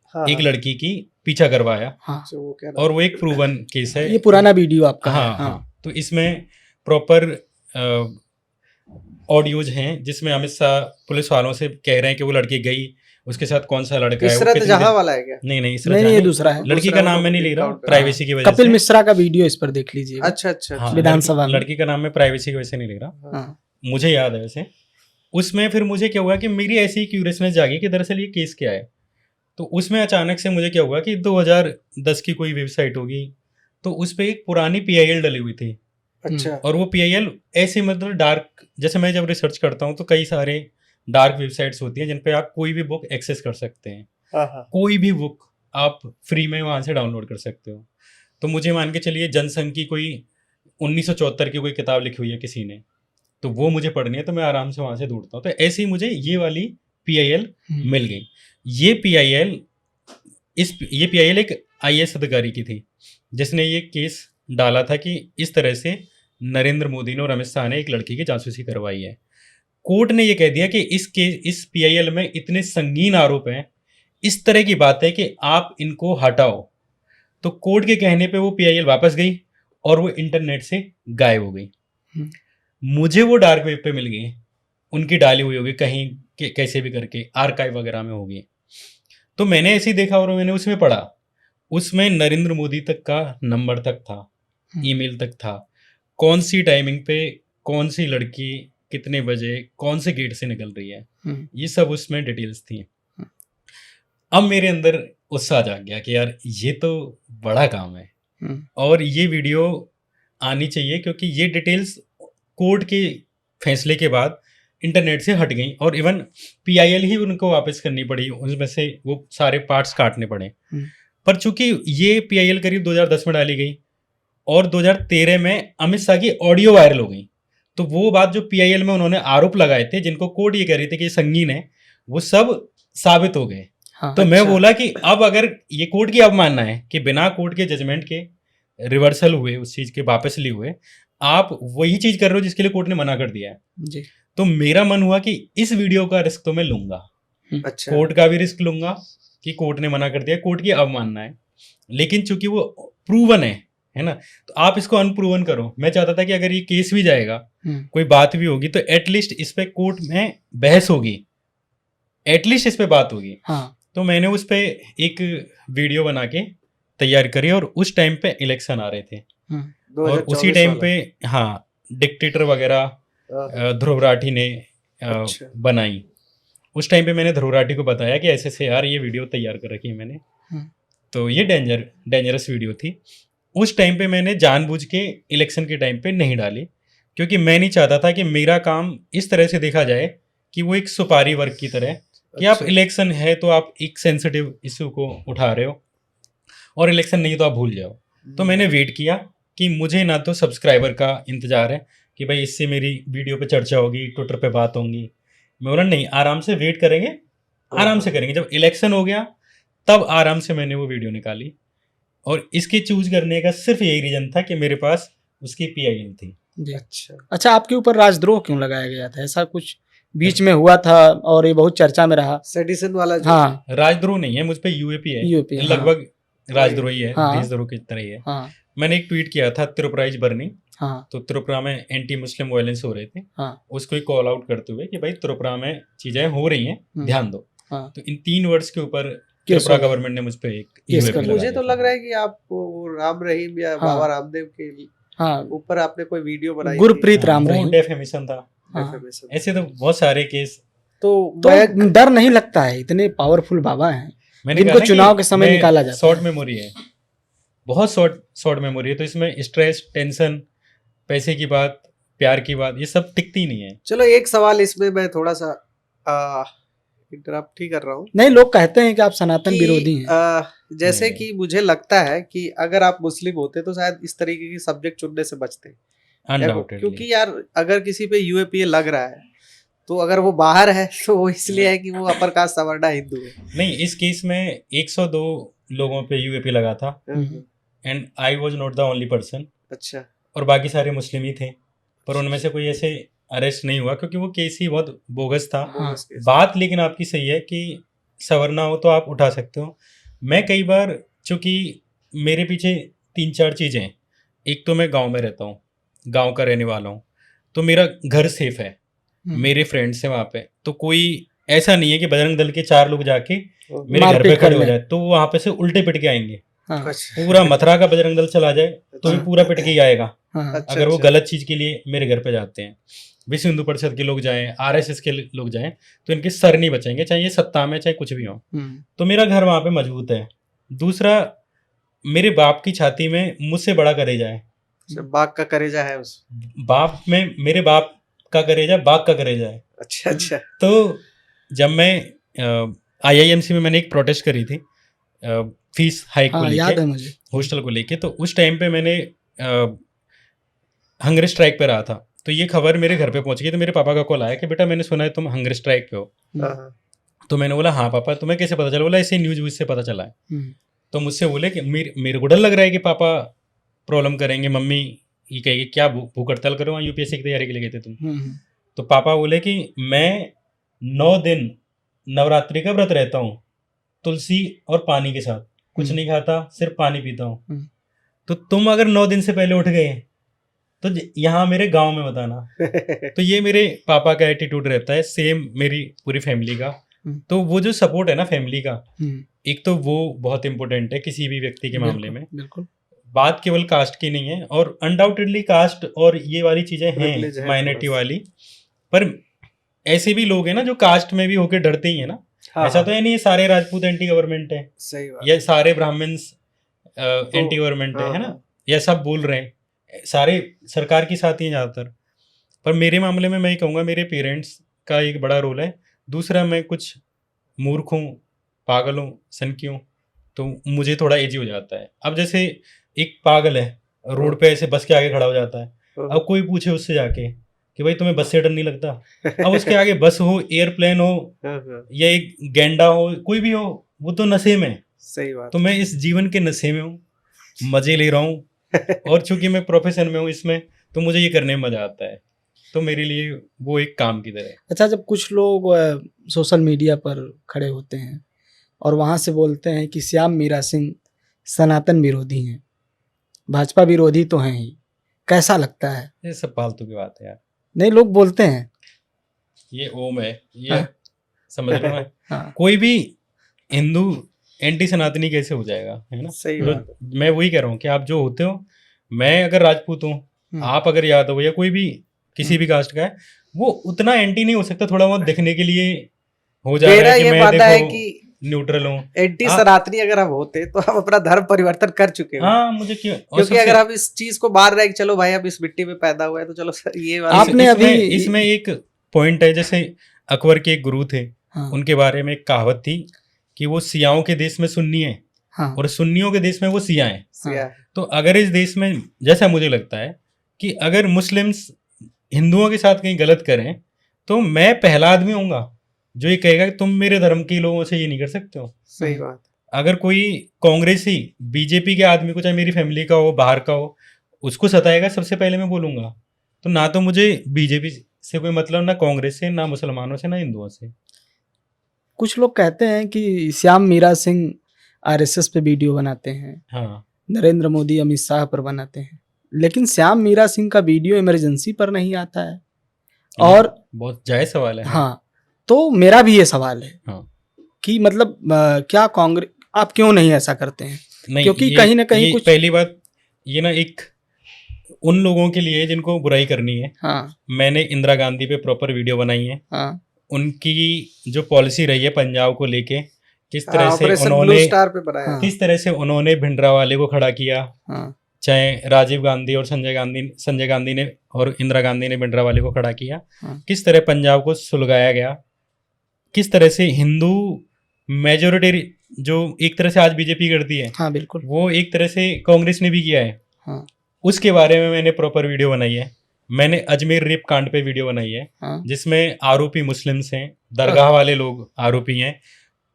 हाँ,
एक
हाँ,
लड़की की पीछा करवाया,
हाँ,
जो वो कह रहा
और वो एक प्रूवन केस है।
ये पुराना वीडियो आपका है।
हाँ, हाँ। तो इसमें प्रॉपर ऑडियोज हैं जिसमें अमित शाह पुलिस वालों से कह रहे हैं कि वो लड़की गई, उसके साथ कौन सा लड़का है, वो
इशरत
कितनी
जहां
देर-
वाला है क्या?
नहीं, इशरत
नहीं,
जहां
ये
नहीं।
दूसरा है।
लड़की
दूसरा
का नाम
वो
मैं नहीं ले रहा,
encounter,
प्राइवेसी की वजह
कपिल
से।
मिश्रा का वीडियो इस पर देख लीजिए।
अच्छा, अच्छा,
हाँ,
अच्छा।
विधानसभा में।
लड़की का नाम मैं प्राइवेसी की वजह से नहीं ले रहा,
हाँ,
मुझे याद है वैसे। उसमें फिर मुझे क्या हुआ कि मेरी ऐसी ही क्यूरियसनेस जागी कि दरअसल ये केस क्या है। तो उसमें अचानक से मुझे क्या हुआ कि 2010 की कोई वेबसाइट होगी, तो उस पर एक पुरानी PIL डली हुई थी,
अच्छा,
और वो PIL ऐसे मतलब डार्क, जैसे मैं जब रिसर्च करता हूँ तो कई सारे डार्क वेबसाइट्स होती हैं जिन पे आप कोई भी बुक एक्सेस कर सकते हैं,
हाँ, हाँ,
कोई भी बुक आप फ्री में वहाँ से डाउनलोड कर सकते हो। तो मुझे मान के चलिए जनसंघ की कोई 1974 की कोई किताब लिखी हुई है किसी ने, तो वो मुझे पढ़नी है, तो मैं आराम से वहाँ से ढूंढता हूँ। तो ऐसे ही मुझे ये वाली PIL मिल गई। ये PIL एक IAS अधिकारी की थी जिसने ये केस डाला था कि इस तरह से नरेंद्र मोदी ने और अमित शाह ने एक लड़की की जासूसी करवाई है। कोर्ट ने ये कह दिया कि इस PIL में इतने संगीन आरोप हैं, इस तरह की बात है कि आप इनको हटाओ। तो कोर्ट के कहने पे वो PIL वापस गई और वो इंटरनेट से गायब हो गई। मुझे वो डार्क वेब पे मिल गई, उनकी डाली हुई होगी कहीं कैसे भी करके, आर्काइव वगैरह में होगी। तो मैंने ऐसे ही देखा और मैंने उसमें पढ़ा, उसमें नरेंद्र मोदी तक का नंबर तक था, ईमेल तक था, कौन सी टाइमिंग पे कौन सी लड़की कितने बजे कौन से गेट से निकल रही है, ये सब उसमें डिटेल्स थी। अब मेरे अंदर उत्साह जाग गया कि यार ये तो बड़ा काम है और ये वीडियो आनी चाहिए, क्योंकि ये डिटेल्स कोर्ट के फैसले के बाद इंटरनेट से हट गई और इवन PIL ही उनको वापस करनी पड़ी, उसमें से वो सारे पार्ट्स काटने पड़े। पर चूंकि ये PIL करीब 2010 में डाली गई और 2013 में अमित शाह की ऑडियो वायरल हो गई, तो वो बात जो PIL में उन्होंने आरोप लगाए थे जिनको कोर्ट ये कह रही थी कि ये संगीन है, वो सब साबित हो गए।
हाँ,
तो मैं बोला कि अब अगर ये कोर्ट की अवमानना है कि बिना कोर्ट के जजमेंट के रिवर्सल हुए, उस चीज के वापस लिए हुए, आप वही चीज कर रहे हो जिसके लिए कोर्ट ने मना कर दिया है
जी।
तो मेरा मन हुआ कि इस वीडियो का रिस्क तो मैं लूंगा,
अच्छा,
कोर्ट का भी रिस्क लूंगा कि कोर्ट ने मना कर दिया, कोर्ट की अवमानना है, लेकिन चूंकि वो प्रूवन है ना, तो आप इसको अनप्रूवन करो। मैं चाहता था कि अगर ये केस भी जाएगा, कोई बात भी होगी, तो एटलीस्ट इस पे कोर्ट में बहस होगी, एटलीस्ट इस पे बात होगी।
हाँ,
तो मैंने उस पे एक वीडियो बना के तैयार करी, और उस टाइम पे इलेक्शन आ रहे थे, और उसी
2024
टाइम
वाला।
पे हाँ डिक्टेटर वगैरह
हाँ,
ध्रुव राठी ने
अच्छा।
बनाई। उस टाइम पे मैंने ध्रुव राठी को बताया कि ऐसे से यार ये वीडियो तैयार कर रखी है मैंने, तो ये डेंजरस वीडियो थी। उस टाइम पे मैंने जानबूझ के इलेक्शन के टाइम पे नहीं डाली, क्योंकि मैं नहीं चाहता था कि मेरा काम इस तरह से देखा जाए कि वो एक सुपारी वर्क की तरह, कि आप
अच्छा।
इलेक्शन है तो आप एक सेंसिटिव इशू को उठा रहे हो, और इलेक्शन नहीं तो आप भूल जाओ। तो मैंने वेट किया कि मुझे ना तो सब्सक्राइबर का इंतजार है कि भाई इससे मेरी वीडियो पे चर्चा होगी, ट्विटर पे बात होंगी। मैं बोला नहीं, आराम से वेट करेंगे, आराम से करेंगे। जब इलेक्शन हो गया तब आराम से मैंने वो वीडियो निकाली, और इसके चूज करने का सिर्फ यही रीजन था कि मेरे पास उसकी PIN थी।
जी।
अच्छा।
अच्छा, आपके ऊपर राजद्रोह क्यों लगाया गया था? ऐसा कुछ बीच में हुआ था और ये बहुत चर्चा में रहा।
सेडिशन वाला जो
हाँ,
राजद्रोह नहीं है, मुझ पे UAP है,
UAP, हाँ।
लगभग राजद्रोही है,
हाँ।
देशद्रोह की तरह ही है।
हाँ,
मैंने एक ट्वीट किया था त्रिपुरा इज बर्निंग,
हाँ,
तो त्रिपुरा में एंटी मुस्लिम वायलेंस हो रहे थे,
हाँ,
उसको एक कॉल आउट करते हुए कि भाई त्रिपुरा में चीजें हो रही हैं, ध्यान दो।
हाँ।
तो इन 3 वर्ड्स के ऊपर
केस
त्रिपुरा
हो गया।
गवर्नमेंट ने मुझ पे एक
केस
UAP
कर
लगा
मुझे
दिया
तो
था।
लग रहा है कि आप वो राम रहीम या
हाँ।
बाबा रामदेव के
हाँ,
ऊपर आपने कोई वीडियो बनाई
गुरप्रीत
हाँ,
राम
वो
रहीम।
डेफेमेशन था।
हाँ।
थी।
ऐसे तो बहुत सारे केस।
तो
तो
मैं
डर नहीं लगता है, इतने पावरफुल बाबा हैं
मैंने
जिनको
कहा ना कि
चुनाव के समय
मैं
निकाला जाता
शॉर्ट
है।
मेमोरी है, बहुत शॉर्ट मेमोरी है, तो इसमें स्ट्रेस, टेंशन, पैसे की बात, प्यार की बात, ये सब टिकती नहीं है।
चलो एक सवाल इसमें मैं थोड़ा सा इंटरप्ट ही कर रहा हूँ
नहीं, लोग कहते हैं कि आप सनातन
कि,
विरोधी हैं।
जैसे
नहीं।
कि मुझे लगता है कि अगर आप मुस्लिम होते तो शायद इस तरीके की सब्जेक्ट चुनने से बचते।
अनडाउटेडली।
क्योंकि यार अगर किसी पे UAP लग रहा है तो अगर वो बाहर है तो वो इसलिए है कि वो अपर कास्ट सवर्णा हिंदू है।
नहीं, इस केस में 102 लोगों पे UAP लगा था, and I was not the only person,
अच्छा।
और बाकी सारे मुस्लिम ही थे, पर उनमें से कोई ऐसे अरेस्ट नहीं हुआ, क्योंकि वो केस ही बहुत बोगस था।
Bogus case.
बात लेकिन आपकी सही है कि सवरना हो तो आप उठा सकते हो। मैं कई बार, चूंकि मेरे पीछे 3-4 चीज़ें हैं, एक तो मैं गांव में रहता हूँ, गांव का रहने वाला हूँ, तो मेरा घर सेफ है, मेरे फ्रेंड्स हैं वहाँ पे, तो कोई ऐसा नहीं है कि बजरंग दल के 4 लोग जाके मेरे घर
मारपीट
पे
कर
खड़े हो
लें।
जाए तो वो वहाँ पे से उल्टे पिट के आएंगे।
हाँ,
अच्छा।
पूरा मथुरा का बजरंग दल चला जाए तो भी पूरा पिट के ही आएगा,
हाँ,
अच्छा,
अगर वो
अच्छा।
गलत चीज के लिए मेरे घर पे जाते हैं। विश्व हिंदू परिषद के लोग जाएं, RSS के लोग जाएं, तो इनके सर नहीं बचेंगे, चाहे ये सत्ता में चाहे कुछ भी हो। तो मेरा घर वहां पे मजबूत है। दूसरा, मेरे बाप की छाती में मुझसे बड़ा करेजा है,
अच्छा, बाघ का करेजा है उस।
बाप में मेरे बाप का करेजा बाघ का करेजा है।
अच्छा अच्छा।
तो जब मैं IIMC में मैंने एक प्रोटेस्ट करी थी फीस हाइक को
हाँ, याद
लेके,
है मुझे।
हॉस्टल को लेके, तो उस टाइम पे मैंने हंगर स्ट्राइक पे रहा था, तो ये खबर मेरे घर पे पहुंच गई। तो मेरे पापा का कॉल आया कि बेटा मैंने सुना है तुम हंगर स्ट्राइक पे हो।
हाँ,
तो मैंने बोला हाँ पापा, तुम्हें कैसे पता चला? बोला ऐसे न्यूज व्यूज से पता चला है।
हम्म,
तो मुझसे बोले कि मेरे को डर लग रहा है कि पापा प्रॉब्लम करेंगे, मम्मी ये कहेगी क्या भूख हड़ताल करो, वहाँ UPSC की तैयारी के लिए गए थे तुम। तो पापा बोले कि मैं 9 दिन नवरात्रि का व्रत रहता हूँ, तुलसी और पानी के साथ, कुछ नहीं खाता, सिर्फ पानी पीता हूँ। तो तुम अगर 9 दिन से पहले उठ गए तो यहाँ मेरे गांव में बताना। तो ये मेरे पापा का एटीट्यूड रहता है, सेम मेरी पूरी फैमिली का। तो वो जो सपोर्ट है ना फैमिली का, एक तो वो बहुत इंपॉर्टेंट है किसी भी व्यक्ति के मामले में।
बिल्कुल।
बात केवल कास्ट की नहीं है, और अनडाउटेडली कास्ट और ये वाली चीजें
Privilege
हैं
है
माइनॉरिटी
थोड़ा सा।
वाली, पर ऐसे भी लोग हैं ना जो कास्ट में भी होके डरते ही है ना।
हाँ,
ऐसा तो है नहीं ये सारे राजपूत एंटी गवर्नमेंट है,
सही बात।
या सारे ब्राह्मण्स एंटी गवर्नमेंट है
हाँ,
ना, या सब बोल रहे हैं, सारे सरकार के साथ ही हैं ज़्यादातर। पर मेरे मामले में मैं ये कहूँगा मेरे पेरेंट्स का एक बड़ा रोल है। दूसरा, मैं कुछ मूर्ख हूँ, पागल हूँ, सनकी हूँ, तो मुझे थोड़ा एजी हो जाता है। अब जैसे एक पागल है रोड पे ऐसे बस के आगे खड़ा हो जाता है, अब कोई पूछे उससे जाके कि भाई तुम्हें बस से डर नहीं लगता, अब उसके आगे बस हो, एयरप्लेन हो, या एक गेंडा हो, कोई भी हो, वो तो नशे में।
सही बात।
तो मैं इस जीवन के नशे में हूँ, मजे ले रहा हूँ, और चूंकि मैं प्रोफेशन में हूँ इसमें, तो मुझे ये करने में मजा आता है, तो मेरे लिए वो एक काम की तरह है।
अच्छा, जब कुछ लोग सोशल मीडिया पर खड़े होते हैं और वहाँ से बोलते हैं कि श्याम मीरा सिंह सनातन विरोधी हैं, भाजपा विरोधी तो हैं ही। कैसा लगता है?
ये सब फालतू की बात है यार।
नहीं, लोग बोलते हैं।
ये ओम है, ये
हाँ।
समझ रहे हो ना?
हाँ,
कोई भी हिंदू एंटी सनातनी कैसे हो जाएगा, है ना?
सही
तो
बात है।
मैं वही कह रहा हूँ कि आप जो होते हो, मैं अगर राजपूत हूँ, आप अगर यादव हो या कोई भी किसी भी कास्ट का है, वो उतना एंटी नहीं हो सकता। थोड़ा बहुत दिखने के लिए हो जा रहा
मेरा
है कि
ये
मैं
मानना है
देखो
कि
न्यूट्रल हूँ।
एंटी सनातनी अगर हम होते तो हम अपना धर्म परिवर्तन कर चुके हैं।
हाँ, मुझे क्यों, और
क्योंकि
सबसे-
अगर हम इस चीज को मान रहे हैं कि चलो भाई हम इस मिट्टी में पैदा हुए हैं, तो चलो ये वाला
आपने
इसमें एक पॉइंट है, जैसे अकबर के एक गुरु थे,
हाँ,
उनके बारे में एक कहावत थी कि वो सियाओं के देश में सुन्नी है
हाँ,
और सुन्नियों के देश में वो सिया हैं।
सिया।
तो अगर इस देश में, जैसा मुझे लगता है कि अगर मुस्लिम्स हिंदुओं के साथ कहीं गलत करें, तो मैं पहला आदमी होऊंगा जो ये कहेगा कि तुम मेरे धर्म के लोगों से ये नहीं कर सकते हो।
सही बात।
अगर कोई कांग्रेसी बीजेपी के आदमी को, चाहे मेरी फैमिली का हो, बाहर का हो, उसको सताएगा, सबसे पहले मैं बोलूंगा। तो ना तो मुझे बीजेपी से कोई मतलब, ना कांग्रेस से, ना मुसलमानों से, ना हिंदुओं से।
कुछ लोग कहते हैं कि श्याम मीरा सिंह आरएसएस पे वीडियो बनाते हैं,
हाँ,
नरेंद्र मोदी अमित शाह पर बनाते हैं, लेकिन श्याम मीरा सिंह का वीडियो इमरजेंसी पर नहीं आता है। और
बहुत जायज सवाल है।
हाँ, तो मेरा भी ये सवाल है
हाँ।
कि मतलब क्या कांग्रेस, आप क्यों नहीं ऐसा करते हैं?
नहीं,
क्योंकि
ये-
कहीं ना कहीं
ये
कुछ,
पहली बात ये ना एक उन लोगों के लिए जिनको बुराई करनी है।
हाँ,
मैंने इंदिरा गांधी पे प्रॉपर वीडियो बनाई है।
हाँ,
उनकी जो पॉलिसी रही है पंजाब को लेके, किस तरह से
ऑपरेशन ब्लू
उन्होंने
स्टार पे बनाया।
हाँ।
किस तरह से उन्होंने भिंडरावाले को खड़ा किया,
हाँ,
चाहे राजीव गांधी और संजय गांधी ने और इंदिरा गांधी ने भिंडरावाले को खड़ा किया,
हाँ।
किस तरह पंजाब को सुलगाया गया, किस तरह से हिंदू मेजोरिटी जो एक तरह से आज बीजेपी करती है,
हाँ, बिल्कुल,
वो एक तरह से कांग्रेस ने भी किया है।
हाँ,
उसके बारे में मैंने प्रॉपर वीडियो बनाई है। मैंने अजमेर रेप कांड पे वीडियो बनाई है,
हाँ,
जिसमें आरोपी मुस्लिम्स हैं, दरगाह वाले लोग आरोपी हैं,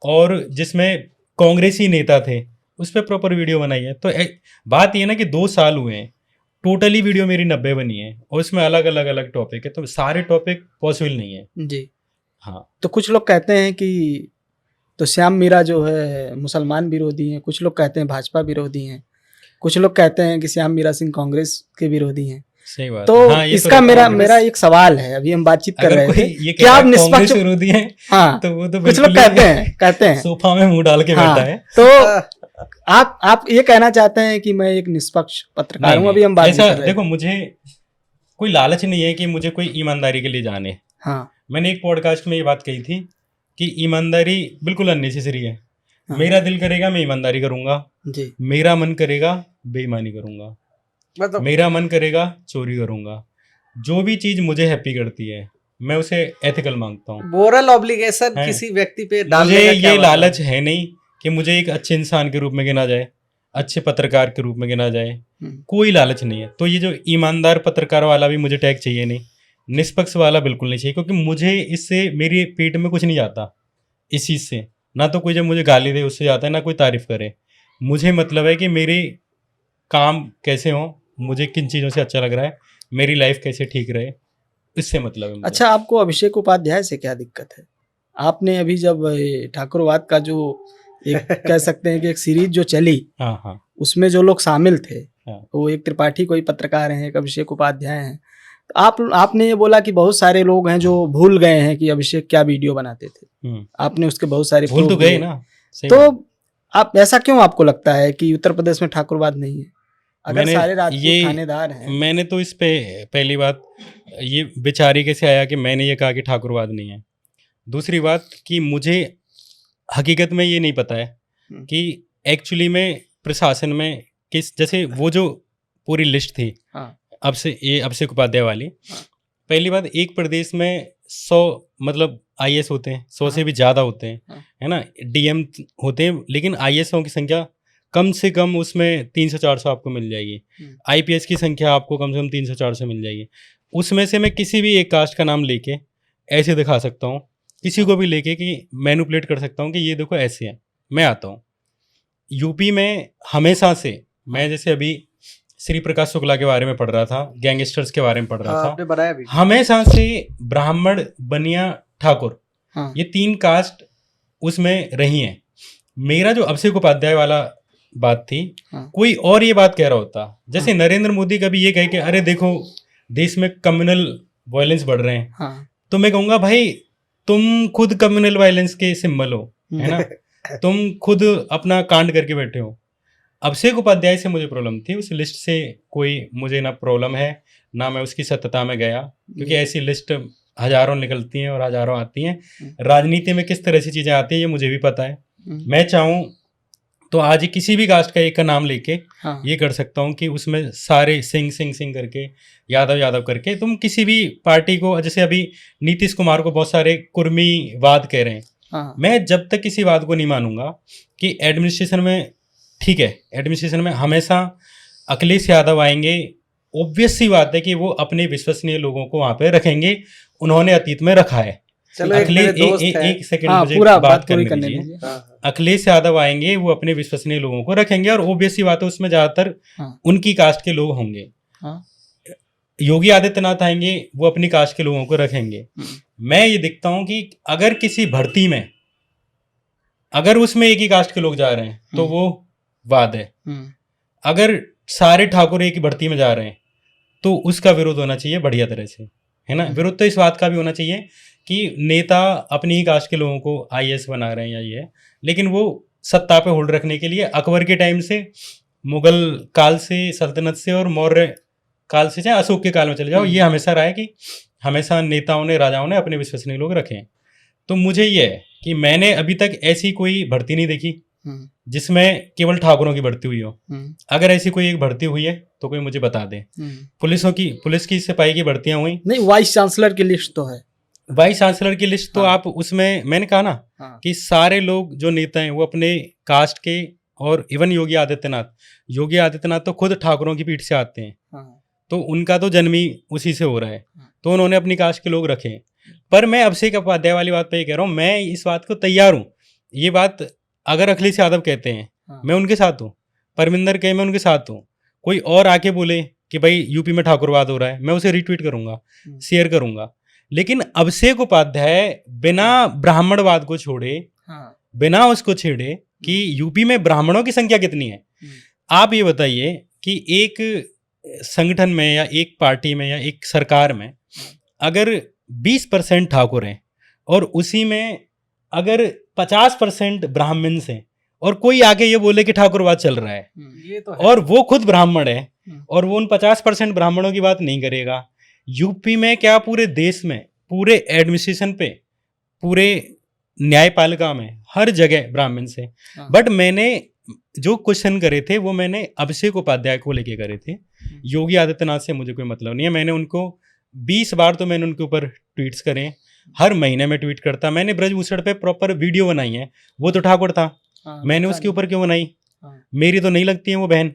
और जिसमें कांग्रेसी नेता थे, उस पर प्रॉपर वीडियो बनाई है। तो बात ये ना कि 2 साल हुए हैं, टोटली वीडियो मेरी 90 बनी है, और उसमें अलग अलग टॉपिक है, तो सारे टॉपिक पॉसिबल नहीं है।
जी।
हाँ,
तो कुछ लोग कहते हैं कि तो श्याम मीरा जो है मुसलमान विरोधी हैं, कुछ लोग कहते हैं भाजपा विरोधी हैं, कुछ लोग कहते हैं कि श्याम मीरा सिंह कांग्रेस के विरोधी हैं।
सही बात
तो
है। हाँ, ये
इसका
तो
मेरा
कांग्रेस-
मेरा एक सवाल है, अभी हम बातचीत कर
अगर
रहे
कोई
थे,
ये
क्या आप
कह रहा है कांग्रेस
निष्पक्ष,
विरोधी है,
हाँ,
तो वो तो
कुछ लोग
बिल्कुल
कहते हैं
सोफा में मुंह डाल के
हाँ,
बैठा है।
तो आप ये कहना चाहते हैं कि मैं एक निष्पक्ष पत्रकार हूँ? अभी हम बात
ऐसा
नहीं कर रहे
देखो, मुझे कोई लालच नहीं है कि मुझे कोई ईमानदारी के लिए जाने।
हाँ,
मैंने एक पॉडकास्ट में ये बात कही थी कि ईमानदारी बिल्कुल अननेसेसरी है।
हाँ।
मेरा दिल करेगा मैं ईमानदारी करूंगा,
जी,
मेरा मन करेगा बेईमानी करूंगा,
मतलब
मेरा मन करेगा चोरी करूंगा। जो भी चीज मुझे हैप्पी करती है मैं उसे एथिकल मांगता हूँ।
मोरल ऑब्लिगेशन
है।
किसी व्यक्ति पे डालने
मुझे
का क्या
ये
मतलब?
लालच है नहीं कि मुझे एक अच्छे इंसान के रूप में गिना जाए, अच्छे पत्रकार के रूप में गिना जाए, कोई लालच नहीं है। तो ये जो ईमानदार पत्रकार वाला भी मुझे टैग चाहिए नहीं, निष्पक्ष वाला बिल्कुल नहीं चाहिए, क्योंकि मुझे इससे मेरी पेट में कुछ नहीं जाता इस चीज़ से। ना तो कोई जब मुझे गाली दे उससे जाता है, ना कोई तारीफ करे। मुझे मतलब है कि मेरे काम कैसे हों, मुझे किन चीज़ों से अच्छा लग रहा है, मेरी लाइफ कैसे ठीक रहे, इससे मतलब है मुझे।
अच्छा, आपको अभिषेक उपाध्याय से क्या दिक्कत है? आपने अभी जब ठाकुरवाद का जो एक कह सकते हैं कि एक सीरीज जो चली,
हाँ हाँ,
उसमें जो लोग शामिल थे,
हाँ।
वो एक त्रिपाठी कोई पत्रकार हैं, एक अभिषेक उपाध्याय हैं। तो आपने ये बोला कि बहुत सारे लोग हैं जो भूल गए हैं कि अभिषेक क्या वीडियो बनाते थे। आपने उसके बहुत सारे
भूल तो
proof
गए
दिए।
ना। सही बात।
तो आप ऐसा क्यों आपको लगता है कि उत्तर प्रदेश में ठाकुरवाद नहीं है, अगर
मैंने
सारे राजपूत
ये-
थानेदार हैं?
मैंने तो इस पे पहली बात ये विचारी कैसे आया कि मैंने ये कहा कि ठाकुरवाद नहीं है। दूसरी बात कि मुझे हकीकत में ये नहीं पता है कि एक्चुअली में प्रशासन में किस, जैसे वो जो पूरी लिस्ट थी,
हाँ।
अब से ये अभिषेक उपाध्याय वाली,
हाँ।
पहली बात, एक प्रदेश में 100 मतलब IAS होते हैं, 100 से भी ज़्यादा होते हैं,
हाँ।
है ना, DM होते हैं, लेकिन IASओं की संख्या कम से कम उसमें 300-400 आपको मिल जाएगी। IPS की संख्या आपको कम से कम 300-400 मिल जाएगी। उसमें से मैं किसी भी एक कास्ट का नाम लेके ऐसे दिखा सकता हूँ, किसी को भी लेके कि मैनिपुलेट कर सकता हूँ कि ये देखो ऐसे है। मैं आता हूँ यूपी में, हमेशा से मैं जैसे अभी श्री प्रकाश शुक्ला के बारे में पढ़ रहा था, गैंगस्टर्स के बारे में पढ़ रहा
हाँ,
था,
आपने बनाया भी।
हमेशा से ब्राह्मण, बनिया, ठाकुर,
हाँ।
ये 3 कास्ट उसमें रही हैं। मेरा जो अभिषेक उपाध्याय वाला बात थी,
हाँ।
कोई और ये बात कह रहा होता, जैसे नरेंद्र मोदी कभी ये कहे कि अरे देखो देश में कम्युनल वायलेंस बढ़ रहे हैं,
हाँ।
तो मैं कहूँगा भाई तुम खुद कम्युनल वायलेंस के सिंबल हो, है ना। तुम खुद अपना कांड करके बैठे हो। अभिषेक उपाध्याय से मुझे प्रॉब्लम थी, उस लिस्ट से कोई मुझे ना प्रॉब्लम है, ना मैं उसकी सत्यता में गया, क्योंकि ऐसी लिस्ट हजारों निकलती हैं और हजारों आती हैं। राजनीति में किस तरह से चीज़ें आती हैं ये मुझे भी पता है। मैं चाहूँ तो आज ही किसी भी कास्ट का एक का नाम लेके
हाँ।
ये कर सकता हूँ कि उसमें सारे सिंह करके, यादव करके, तुम किसी भी पार्टी को, जैसे अभी नीतीश कुमार को बहुत सारे कुर्मीवाद कह रहे हैं,
हाँ।
मैं जब तक किसी बात को नहीं मानूंगा कि एडमिनिस्ट्रेशन में, ठीक है एडमिनिस्ट्रेशन में हमेशा अखिलेश यादव आएंगे, ऑब्वियस सी बात है कि वो अपने विश्वसनीय लोगों को वहां पे रखेंगे, उन्होंने अतीत में रखा है।
चलो एक मेरे दोस्त हैं।
एक सेकंड
हाँ,
मुझे
पूरा
बात
पूरी
करने
करने
दीजिए।
दीजिए।
हाँ,
अखिलेश यादव आएंगे, वो अपने विश्वसनीय लोगों को रखेंगे और ऑब्वियस सी बात है उसमें ज्यादातर
हाँ।
उनकी कास्ट के लोग होंगे।
हाँ।
योगी आदित्यनाथ आएंगे, वो अपनी कास्ट के लोगों को रखेंगे। मैं ये देखता हूं कि अगर किसी भर्ती में अगर उसमें एक ही कास्ट के लोग जा रहे हैं तो वो वाद है। अगर सारे ठाकुर एक ही भर्ती में जा रहे हैं तो उसका विरोध होना चाहिए बढ़िया तरह से, है ना। विरोध तो इस बात का भी होना चाहिए कि नेता अपनी ही कास्ट के लोगों को आईएएस बना रहे हैं या ये है, लेकिन वो सत्ता पे होल्ड रखने के लिए अकबर के टाइम से, मुगल काल से, सल्तनत से और मौर्य काल से, चाहे अशोक के काल में चले जाओ, ये हमेशा रहा है कि हमेशा नेताओं ने, राजाओं ने अपने विश्वसनीय लोग रखे हैं। तो मुझे ये है कि मैंने अभी तक ऐसी कोई भर्ती नहीं देखी जिसमें केवल ठाकुरों की भर्ती हुई हो। अगर ऐसी कोई एक भर्ती हुई है तो कोई मुझे बता दे। पुलिस की सिपाही की भर्तियां हुई
नहीं, वाइस चांसलर की लिस्ट तो है।
वाइस चांसलर की लिस्ट तो आप उसमें, मैंने कहा ना कि सारे लोग जो नेता हैं वो अपने कास्ट के, और इवन योगी आदित्यनाथ तो खुद ठाकुरों की पीठ से आते हैं, तो उनका तो जन्म ही उसी से हो रहा है, तो उन्होंने अपनी कास्ट के लोग रखे। पर मैं अभिषेक उपाध्याय वाली बात पे ये कह रहा हूँ, मैं इस बात को तैयार हूँ, ये बात अगर अखिलेश यादव कहते हैं मैं उनके साथ हूँ, परमिंदर कहे मैं उनके साथ हूँ, कोई और आके बोले कि भाई यूपी में ठाकुरवाद हो रहा है, मैं उसे रिट्वीट करूंगा, शेयर करूंगा। लेकिन अभिषेक उपाध्याय बिना ब्राह्मणवाद को छोड़े, बिना उसको छेड़े कि यूपी में ब्राह्मणों की संख्या कितनी है, आप ये बताइए कि एक संगठन में या एक पार्टी में या एक सरकार में अगर 20% ठाकुर हैं और उसी में अगर 50% ब्राह्मण हैं, और कोई आगे ये बोले कि ठाकुरवाद चल रहा है,
ये तो है।
और वो खुद ब्राह्मण है और वो उन 50% ब्राह्मणों की बात नहीं करेगा, यूपी में क्या पूरे देश में, पूरे एडमिनिस्ट्रेशन पे, पूरे न्यायपालिका में हर जगह ब्राह्मण से। बट मैंने जो क्वेश्चन करे थे वो मैंने अभिषेक उपाध्याय को लेके करे थे, योगी आदित्यनाथ से मुझे कोई मतलब नहीं है। मैंने उनको 20 बार तो मैंने उनके ऊपर ट्वीट्स करे, हर महीने में ट्वीट करता। मैंने ब्रजभूषण पे प्रॉपर वीडियो बनाई है, वो तो ठाकुर था, मैंने उसके ऊपर क्यों बनाई? मेरी तो नहीं लगती है वो बहन,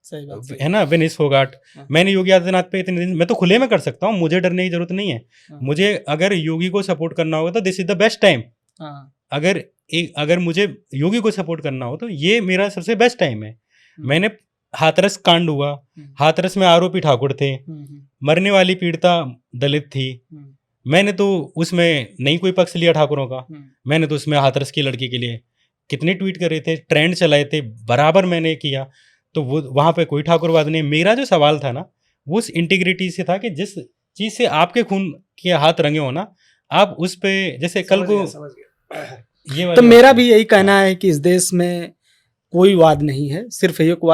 सही बात
है ना, विनेश फोगाट। मैंने योगी आदित्यनाथ पे इतने दिन, मैं तो खुले में कर सकता हूँ, मुझे डरने की जरूरत नहीं है। मुझे अगर योगी को सपोर्ट करना होगा तो this is the best time. अगर मुझे योगी को सपोर्ट करना हो तो ये मेरा सबसे बेस्ट टाइम है। मैंने हाथरस कांड हुआ, हाथरस में आरोपी ठाकुर थे, मरने वाली पीड़िता दलित थी, मैंने तो उसमें नहीं कोई पक्ष लिया ठाकुरों का। मैंने तो उसमें हाथरस की लड़की के लिए कितने ट्वीट करे थे, ट्रेंड चलाए थे, बराबर मैंने किया। तो वो वहाँ पे कोई ठाकुरवाद नहीं। मेरा जो सवाल था ना वो उस इंटीग्रिटी से था कि जिस चीज़ से आपके खून के हाथ रंगे हो ना, आप उस पे, जैसे कल को ये
तो मेरा भी यही कहना है कि इस देश में कोई वाद नहीं है, सिर्फ एक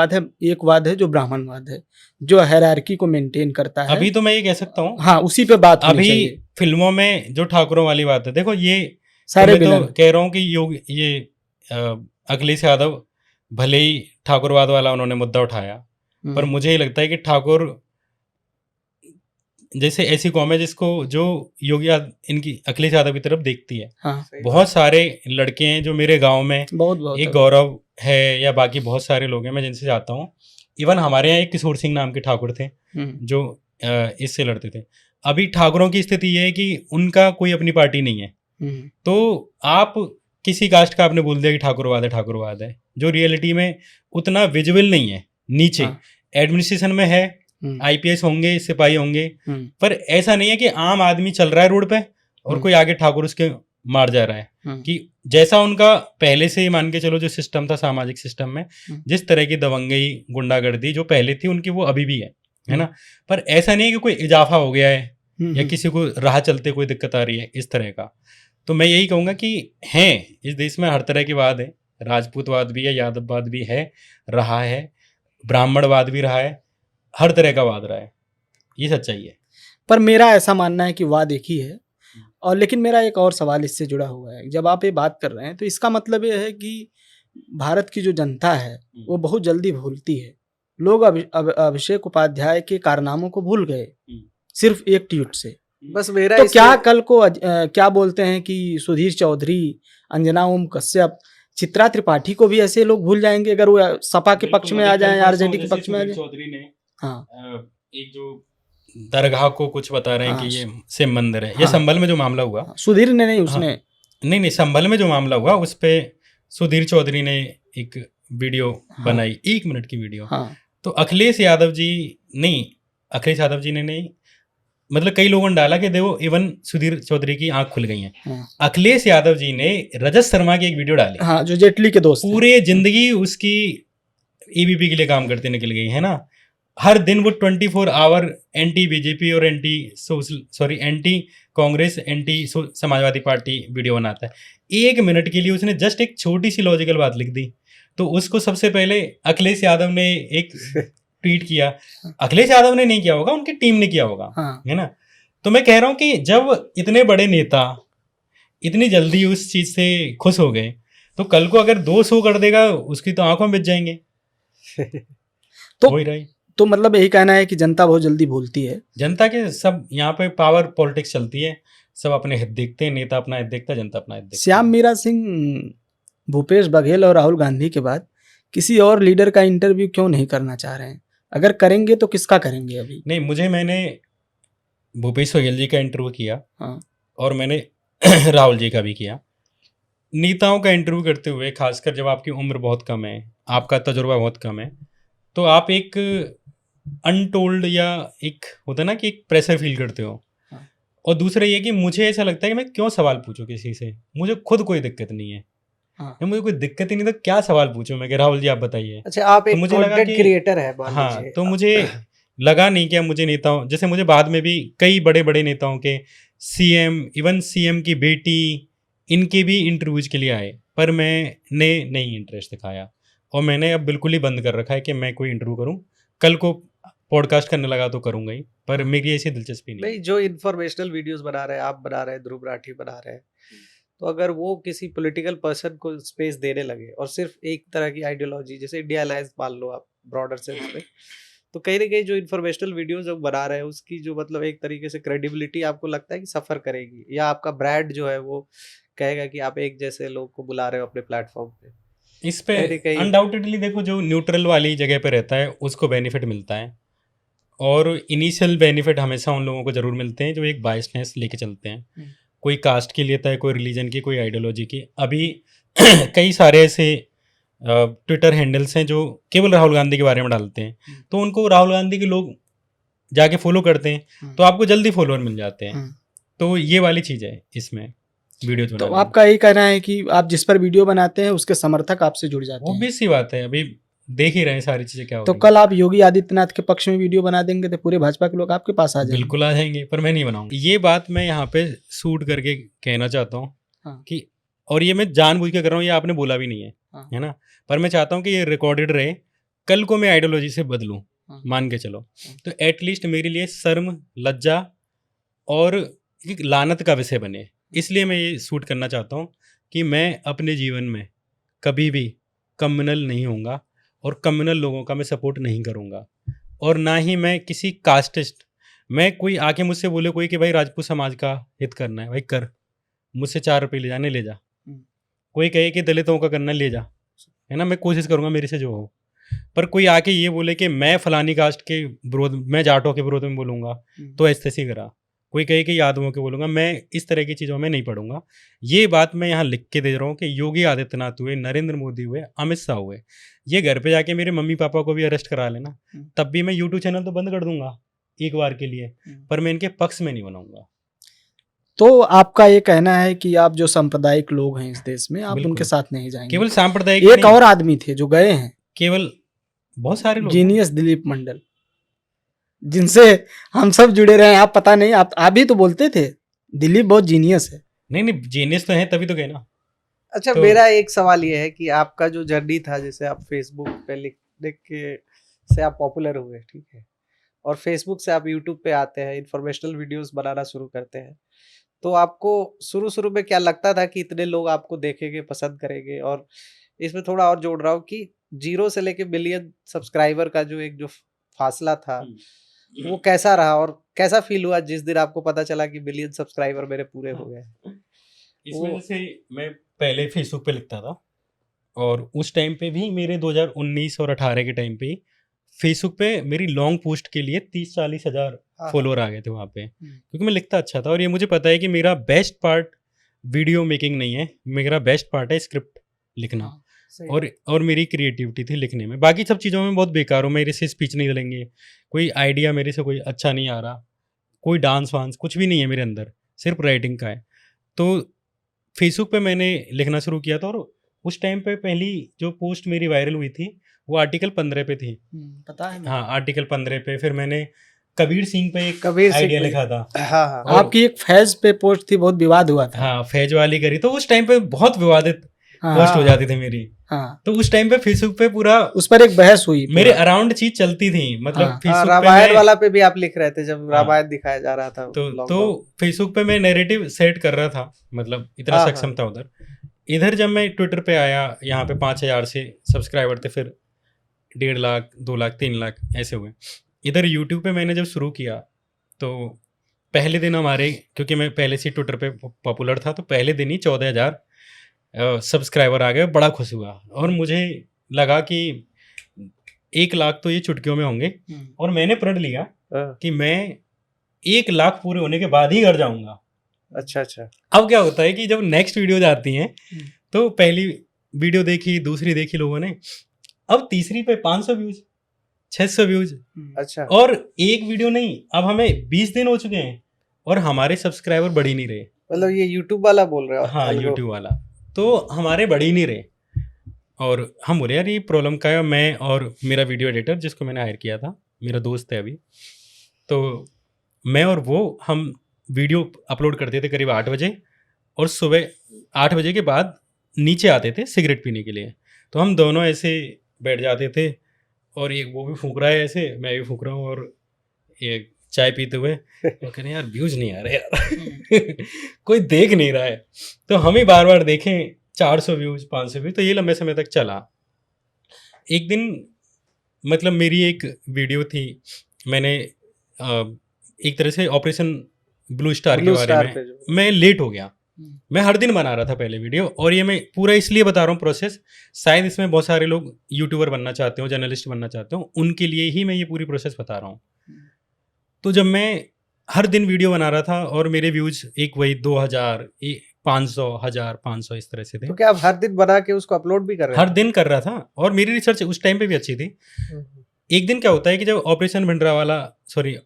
वाद है जो ब्राह्मणवाद है, जो हायरार्की को मेंटेन करता है।
अभी तो मैं ये कह सकता हूँ,
हाँ, उसी पे बात होनी
अभी
चाहिए।
फिल्मों में जो ठाकुरों वाली बात है, देखो ये
सारे
तो कह रहा हूँ कि ये अखिलेश यादव भले ही ठाकुरवाद वाला उन्होंने मुद्दा उठाया, पर मुझे ये लगता है कि ठाकुर जैसे ऐसी कौम है जिसको, जो योगी इनकी अखिलेश यादव की तरफ देखती है।
हाँ,
बहुत सारे लड़के हैं जो मेरे गांव में,
बहुत
एक गौरव है या बाकी बहुत सारे लोग हैं मैं जिनसे जाता हूँ। इवन हमारे यहाँ एक किशोर सिंह नाम के ठाकुर थे जो इससे लड़ते थे। अभी ठाकुरों की स्थिति ये है कि उनका कोई अपनी पार्टी नहीं है, तो आप किसी कास्ट का आपने बोल दिया कि ठाकुरवाद है, जो रियलिटी में उतना विजुअल नहीं है। नीचे एडमिनिस्ट्रेशन में है, आईपीएस होंगे, सिपाही होंगे, पर ऐसा नहीं है कि आम आदमी चल रहा है रोड पे और कोई आगे ठाकुर उसके मार जा रहा है कि जैसा उनका पहले से ही मान के चलो जो सिस्टम था सामाजिक सिस्टम में, जिस तरह की दबंगई गुंडागर्दी जो पहले थी उनकी वो अभी भी है ना। पर ऐसा नहीं है कि कोई इजाफा हो गया है या किसी को राह चलते कोई दिक्कत आ रही है इस तरह का। तो मैं यही कहूँगा कि हैं इस देश में हर तरह की वाद है, राजपूतवाद भी है, यादववाद भी है, रहा है, ब्राह्मणवाद भी रहा है, हर तरह का वाद रहा है, ये सच्चाई है।
पर मेरा ऐसा मानना है कि वाद एक ही है। और लेकिन मेरा एक और सवाल इससे जुड़ा हुआ है, जब आप ये बात कर रहे हैं तो इसका मतलब ये है कि भारत की जो जनता है वो बहुत जल्दी भूलती है। लोग अभिषेक उपाध्याय के कारनामों को भूल गए सिर्फ एक ट्वीट से।
बस मेरा
तो क्या कल को क्या बोलते हैं कि सुधीर चौधरी, अंजना ओम कश्यप, चित्रा त्रिपाठी को भी ऐसे लोग भूल जाएंगे अगर वो सपा के पक्ष में आ जाएं, आरजेडी के पक्ष में आ जाएं।
चौधरी ने
हाँ
एक जो दरगाह को कुछ बता रहे हैं कि ये शिव मंदिर है, ये संभल में जो मामला हुआ,
सुधीर ने नहीं, उसने
नहीं संभल में जो मामला हुआ उस पे सुधीर चौधरी ने एक वीडियो बनाई, 1 मिनट की वीडियो। तो अखिलेश यादव जी ने नहीं, मतलब कई लोगों ने डाला कि देखो इवन सुधीर चौधरी की आंख खुल गई है। अखिलेश यादव जी ने रजत शर्मा की एक वीडियो डाली,
जो जेटली के दोस्त,
पूरे जिंदगी उसकी ईबीपी के लिए काम करते निकल गई है ना। हर दिन वो 24 आवर एंटी बीजेपी और anti Congress, anti Samajwadi party video बनाता है। 1 मिनट के लिए उसने जस्ट एक छोटी सी लॉजिकल बात लिख दी, तो उसको सबसे पहले अखिलेश यादव ने एक ट्वीट किया। अखिलेश यादव ने नहीं किया होगा, उनकी टीम ने किया होगा, है ना। तो मैं कह रहा हूं कि जब इतने बड़े नेता इतनी जल्दी उस चीज से खुश हो गए, तो कल को अगर 200 कर देगा उसकी तो आंखों में बच जाएंगे।
तो मतलब यही कहना है कि जनता बहुत जल्दी भूलती है।
जनता के सब यहाँ पे पावर पॉलिटिक्स चलती है, सब अपने हित देखते हैं, नेता अपना हित देखता है, जनता अपना हित देखती है।
श्याम मीरा सिंह, भूपेश बघेल और राहुल गांधी के बाद किसी और लीडर का इंटरव्यू क्यों नहीं करना चाह रहे हैं? अगर करेंगे तो किसका करेंगे अभी?
नहीं, मैंने भूपेश बघेल जी का इंटरव्यू किया और मैंने राहुल जी का भी किया। नेताओं का इंटरव्यू करते हुए, खासकर जब आपकी उम्र बहुत कम है, आपका तजुर्बा बहुत कम है, तो आप एक अनटोल्ड या एक होता है ना कि एक प्रेशर फील करते हो। और दूसरा ये कि मुझे ऐसा लगता है कि मैं क्यों सवाल पूछूं किसी से, मुझे खुद कोई दिक्कत नहीं है। मुझे कोई दिक्कत ही नहीं तो क्या सवाल पूछूं मैं कि राहुल जी आप बताइए।
अच्छा, आप एक कंटेंट क्रिएटर है,
हाँ, तो मुझे लगा नहीं कि मुझे नेताओं जैसे, मुझे बाद में भी कई बड़े बड़े नेताओं के सीएम की बेटी, इनके भी इंटरव्यूज के लिए आए, पर मैंने नहीं इंटरेस्ट दिखाया और मैंने अब बिल्कुल ही बंद कर रखा है कि मैं कोई इंटरव्यू करूं। कल को पॉडकास्ट करने लगा तो करूंगा ही, पर मेरी ऐसी दिलचस्पी नहीं।
जो इन्फॉर्मेशनल वीडियोस बना रहे हैं, आप बना रहे हैं, ध्रुव राठी बना रहे हैं, तो अगर वो किसी पॉलिटिकल पर्सन को स्पेस देने लगे और सिर्फ एक तरह की आइडियोलॉजी, जैसे इंडिया अलायंस मान लो आप ब्रॉडर सेंस में, तो कहीं ना कहीं जो इन्फॉर्मेशनल वीडियोस जो बना रहे हैं उसकी जो मतलब एक तरीके से क्रेडिबिलिटी आपको लगता है कि सफर करेगी, या आपका ब्रांड जो है वो कहेगा कि आप एक जैसे लोग को बुला रहे हो अपने प्लेटफॉर्म पे?
इस पे अनडाउटेडली देखो, जो न्यूट्रल वाली जगह पे रहता है उसको बेनिफिट मिलता है, और इनिशियल बेनिफिट हमेशा उन लोगों को जरूर मिलते हैं जो एक बायसनेस लेके चलते हैं। कोई कास्ट की लेता है, कोई रिलीजन की, कोई आइडियोलॉजी की। अभी कई सारे ऐसे ट्विटर हैंडल्स हैं जो केवल राहुल गांधी के बारे में डालते हैं, तो उनको राहुल गांधी के लोग जाके फॉलो करते हैं, तो आपको जल्दी फॉलोअर मिल जाते हैं। तो ये वाली चीज़ है इसमें वीडियो।
तो आपका यही कहना है कि आप जिस पर वीडियो बनाते हैं उसके समर्थक आपसे जुड़ जाते हैं?
ऑब्वियस सी बात है, अभी देख ही रहे हैं सारी चीजें क्या हो।
तो कल आप योगी आदित्यनाथ के पक्ष में वीडियो बना देंगे तो पूरे भाजपा के लोग आपके पास आ जाएंगे?
बिल्कुल आ जाएंगे, पर मैं नहीं बनाऊंगा। ये बात मैं यहाँ पे शूट करके कहना चाहता हूँ कि, और ये मैं जानबूझ के कर रहा हूँ, ये आपने बोला भी नहीं है, है ना, पर मैं चाहता हूँ कि ये रिकॉर्डेड रहे। कल को मैं आइडियोलॉजी से बदलूँ, मान के चलो, तो एटलीस्ट मेरे लिए शर्म, लज्जा और एक लानत का विषय बने। इसलिए मैं ये शूट करना चाहता हूँ कि मैं अपने जीवन में कभी भी कम्युनल नहीं होऊंगा और कम्युनल लोगों का मैं सपोर्ट नहीं करूंगा, और ना ही मैं किसी कास्टिस्ट, मैं कोई आके मुझसे बोले कोई कि भाई राजपूत समाज का हित करना है, भाई कर, मुझसे 4 रुपये ले जाने ले जा। कोई कहे कि दलितों का करना ले जा, है ना, मैं कोशिश करूंगा मेरे से जो हो। पर कोई आके ये बोले कि मैं फलानी कास्ट के विरोध, मैं जाटों के विरोध में बोलूँगा, तो ऐसे करा। कोई कहे कि यादवों के बोलूँगा, मैं इस तरह की चीज़ों में नहीं पढ़ूंगा। ये बात मैं यहाँ लिख के दे रहा हूँ कि योगी आदित्यनाथ हुए, नरेंद्र मोदी हुए, अमित शाह हुए, ये घर पे जाके मेरे मम्मी पापा को भी अरेस्ट करा लेना, तब भी मैं यूट्यूब चैनल तो बंद कर दूंगा एक बार के लिए, पर मैं इनके पक्ष में नहीं बनाऊंगा।
तो आपका ये कहना है कि आप जो सांप्रदायिक लोग हैं इस देश में, आप
बिल्कुल।
उनके साथ नहीं जाएंगे।
केवल सांप्रदायिक
एक
नहीं,
और आदमी थे जो गए हैं,
केवल बहुत सारे लोग हैं।
जीनियस दिलीप मंडल, जिनसे हम सब जुड़े रहे हैं। आप पता नहीं, आप भी तो बोलते थे दिलीप बहुत जीनियस है।
नहीं जीनियस तो है तभी तो गए ना।
अच्छा,
तो-
मेरा एक सवाल ये है कि आपका जो जर्नी था, जैसे आप फेसबुक पे लिख के से आप पॉपुलर हुए, ठीक है, और फेसबुक से आप यूट्यूब पे आते हैं, इंफॉर्मेशनल वीडियोस बनाना शुरू करते हैं, तो आपको शुरू में क्या लगता था कि इतने लोग आपको देखेंगे, पसंद करेंगे? और इसमें थोड़ा और जोड़ रहा हूँ कि 0 से लेके बिलियन सब्सक्राइबर का जो फासला था, वो कैसा रहा और कैसा फील हुआ जिस दिन आपको पता चला कि बिलियन सब्सक्राइबर मेरे पूरे हो गए?
इसमें जैसे मैं पहले फेसबुक पे लिखता था, और उस टाइम पे भी मेरे 2019 और 18 के टाइम पे फेसबुक पे मेरी लॉन्ग पोस्ट के लिए 30-40 हज़ार
हाँ,
फॉलोअर आ गए थे वहाँ पे, क्योंकि मैं लिखता अच्छा था। और ये मुझे पता है कि मेरा बेस्ट पार्ट वीडियो मेकिंग नहीं है, मेरा बेस्ट पार्ट है स्क्रिप्ट लिखना,
सही।
और मेरी क्रिएटिविटी थी लिखने में। बाकी सब चीज़ों में बहुत बेकार हूँ, मेरे से स्पीच नहीं चलेंगे, कोई आइडिया मेरे से कोई अच्छा नहीं आ रहा, कोई डांस वांस कुछ भी नहीं है मेरे अंदर, सिर्फ राइटिंग का है। तो फेसबुक पे मैंने लिखना शुरू किया था, और उस टाइम पे पहली जो पोस्ट मेरी वायरल हुई थी वो आर्टिकल 15 पे थी।
पता है।
हाँ, आर्टिकल 15 पे फिर मैंने कबीर सिंह पे एक
कबीर सिंह
आइडिया
पे-
लिखा था।
हाँ हाँ
और-
आपकी एक फैज पे पोस्ट थी, बहुत विवाद हुआ था।
हाँ, फैज वाली करी, तो उस टाइम पे बहुत विवादित
हाँ,
पोस्ट हो
हाँ।
जाती थी मेरी।
हाँ,
तो उस टाइम पे फेसबुक पे पूरा
उस पर एक बहस हुई
मेरे
पूरा।
अराउंड चीज चलती थी, मतलब
हाँ,
फेसबुक पे
रामायण
मैं-
वाला पे भी आप लिख रहे थे जब
हाँ।
रामायण दिखाया जा रहा था
तो
लॉकडाउन।
फेसबुक पे मैं नैरेटिव सेट कर रहा था, मतलब इतना
हाँ,
सक्षम था उधर। इधर जब मैं ट्विटर पे आया, यहाँ पे 5,000 से सब्सक्राइबर थे, फिर 1.5 लाख, 2 लाख, 3 लाख ऐसे हुए। इधर यूट्यूब पे मैंने जब शुरू किया, तो पहले दिन हमारे, क्योंकि मैं पहले से ट्विटर पे पॉपुलर था, तो पहले दिन ही 14,000 सब्सक्राइबर आ गए। बड़ा खुश हुआ, और मुझे लगा कि 1 लाख तो ये चुटकियों में होंगे, और मैंने प्रण लिया
हाँ,
कि मैं 1 लाख पूरे होने के बाद ही घर जाऊंगा।
अच्छा अच्छा।
अब क्या होता है कि जब नेक्स्ट वीडियो आती हैं, तो पहली वीडियो देखी, दूसरी देखी लोगों ने, अब तीसरी पे 500 व्यूज, 600 व्यूज,
अच्छा,
और एक वीडियो नहीं, अब हमें 20 दिन हो चुके हैं और हमारे सब्सक्राइबर बढ़ ही नहीं रहे।
मतलब ये यूट्यूब वाला बोल रहे हो?
हाँ, यूट्यूब वाला, तो हमारे बढ़ ही नहीं रहे। और हम बोले यार ये प्रॉब्लम का है। मैं और मेरा वीडियो एडिटर जिसको मैंने हायर किया था, मेरा दोस्त है अभी, तो मैं और वो हम वीडियो अपलोड करते थे करीब 8 बजे, और सुबह 8 बजे के बाद नीचे आते थे सिगरेट पीने के लिए। तो हम दोनों ऐसे बैठ जाते थे, और एक वो भी फूंक रहा है ऐसे, मैं भी फूंक रहा हूँ, और ये चाय पीते हुए, और कह रहे हैं यार व्यूज नहीं आ रहे यार कोई देख नहीं रहा है। तो हम ही बार बार देखें, 400 व्यूज, 500 व्यूज, तो ये लंबे समय तक चला। एक दिन मतलब मेरी एक वीडियो थी, मैंने एक तरह से ऑपरेशन ब्लू स्टार के बारे में, मैं लेट हो गया। मैं हर दिन बना रहा था पहले वीडियो, और ये मैं पूरा इसलिए बता रहा हूँ प्रोसेस, शायद इसमें बहुत सारे लोग यूट्यूबर बनना चाहते हो, जर्नलिस्ट बनना चाहते हो, उनके लिए ही मैं ये पूरी प्रोसेस बता रहा हूँ। तो जब मैं हर दिन वीडियो बना रहा था, और मेरे व्यूज एक वही 2,000, 500, 1,000, 500 इस तरह से थे।
तो क्या आप हर दिन बना के उसको अपलोड भी कर रहे
हर दिन कर रहा था, और मेरी रिसर्च उस टाइम पे भी अच्छी थी। एक दिन क्या होता है कि जब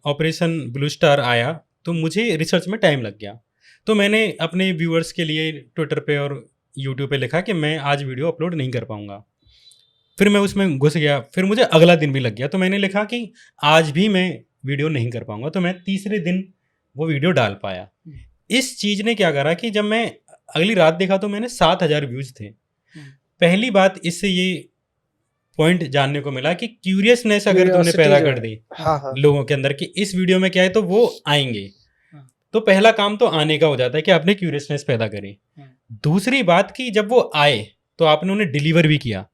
ऑपरेशन ब्लू स्टार आया, तो मुझे रिसर्च में टाइम लग गया। तो मैंने अपने व्यूअर्स के लिए ट्विटर पे और यूट्यूब पे लिखा कि मैं आज वीडियो अपलोड नहीं कर पाऊंगा। फिर मैं उसमें घुस गया, फिर मुझे अगला दिन भी लग गया, तो मैंने लिखा कि आज भी मैं वीडियो नहीं कर पाऊंगा। तो मैं तीसरे दिन वो वीडियो डाल पाया। इस चीज़ ने क्या करा कि जब मैं अगली रात देखा, तो मैंने 7,000 व्यूज़ थे। पहली बात इससे ये पॉइंट जानने को मिला कि क्यूरियसनेस अगर तुमने पैदा कर दी लोगों के अंदर कि इस वीडियो में क्या है, तो वो आएंगे। तो पहला काम तो आने का हो जाता है कि आपने क्यूरियसनेस पैदा करी। दूसरी बात कि जब वो आए, तो आपने उन्हें डिलीवर भी किया,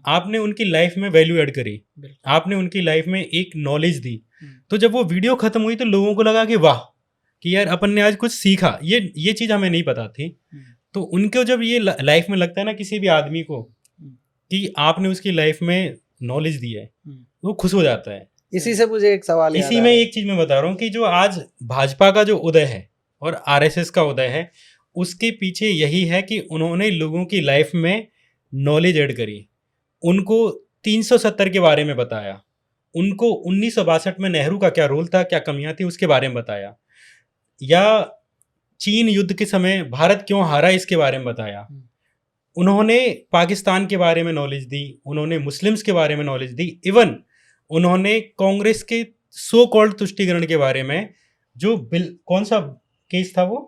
आपने उनकी लाइफ में वैल्यू ऐड करी, आपने उनकी लाइफ में एक नॉलेज दी। तो जब वो वीडियो खत्म हुई, तो लोगों को लगा कि वाह, कि यार अपन ने आज कुछ सीखा, ये चीज़ हमें नहीं पता थी। तो उनको जब ये लाइफ में लगता है ना किसी भी आदमी को कि आपने उसकी लाइफ में नॉलेज दी है, वो खुश हो जाता है।
इसी से मुझे एक सवाल
इसी में एक चीज मैं बता रहा हूँ कि जो आज भाजपा का जो उदय है और आरएसएस का उदय है, उसके पीछे यही है कि उन्होंने लोगों की लाइफ में नॉलेज ऐड करी, उनको 370 के बारे में बताया, उनको 1962 में नेहरू का क्या रोल था, क्या कमियां थी, उसके बारे में बताया, या चीन युद्ध के समय भारत क्यों हारा इसके बारे में बताया। उन्होंने पाकिस्तान के बारे में नॉलेज दी, उन्होंने मुस्लिम्स के बारे में नॉलेज दी, इवन उन्होंने कांग्रेस के सो कॉल्ड तुष्टीकरण के बारे में, जो बिल कौन सा केस था वो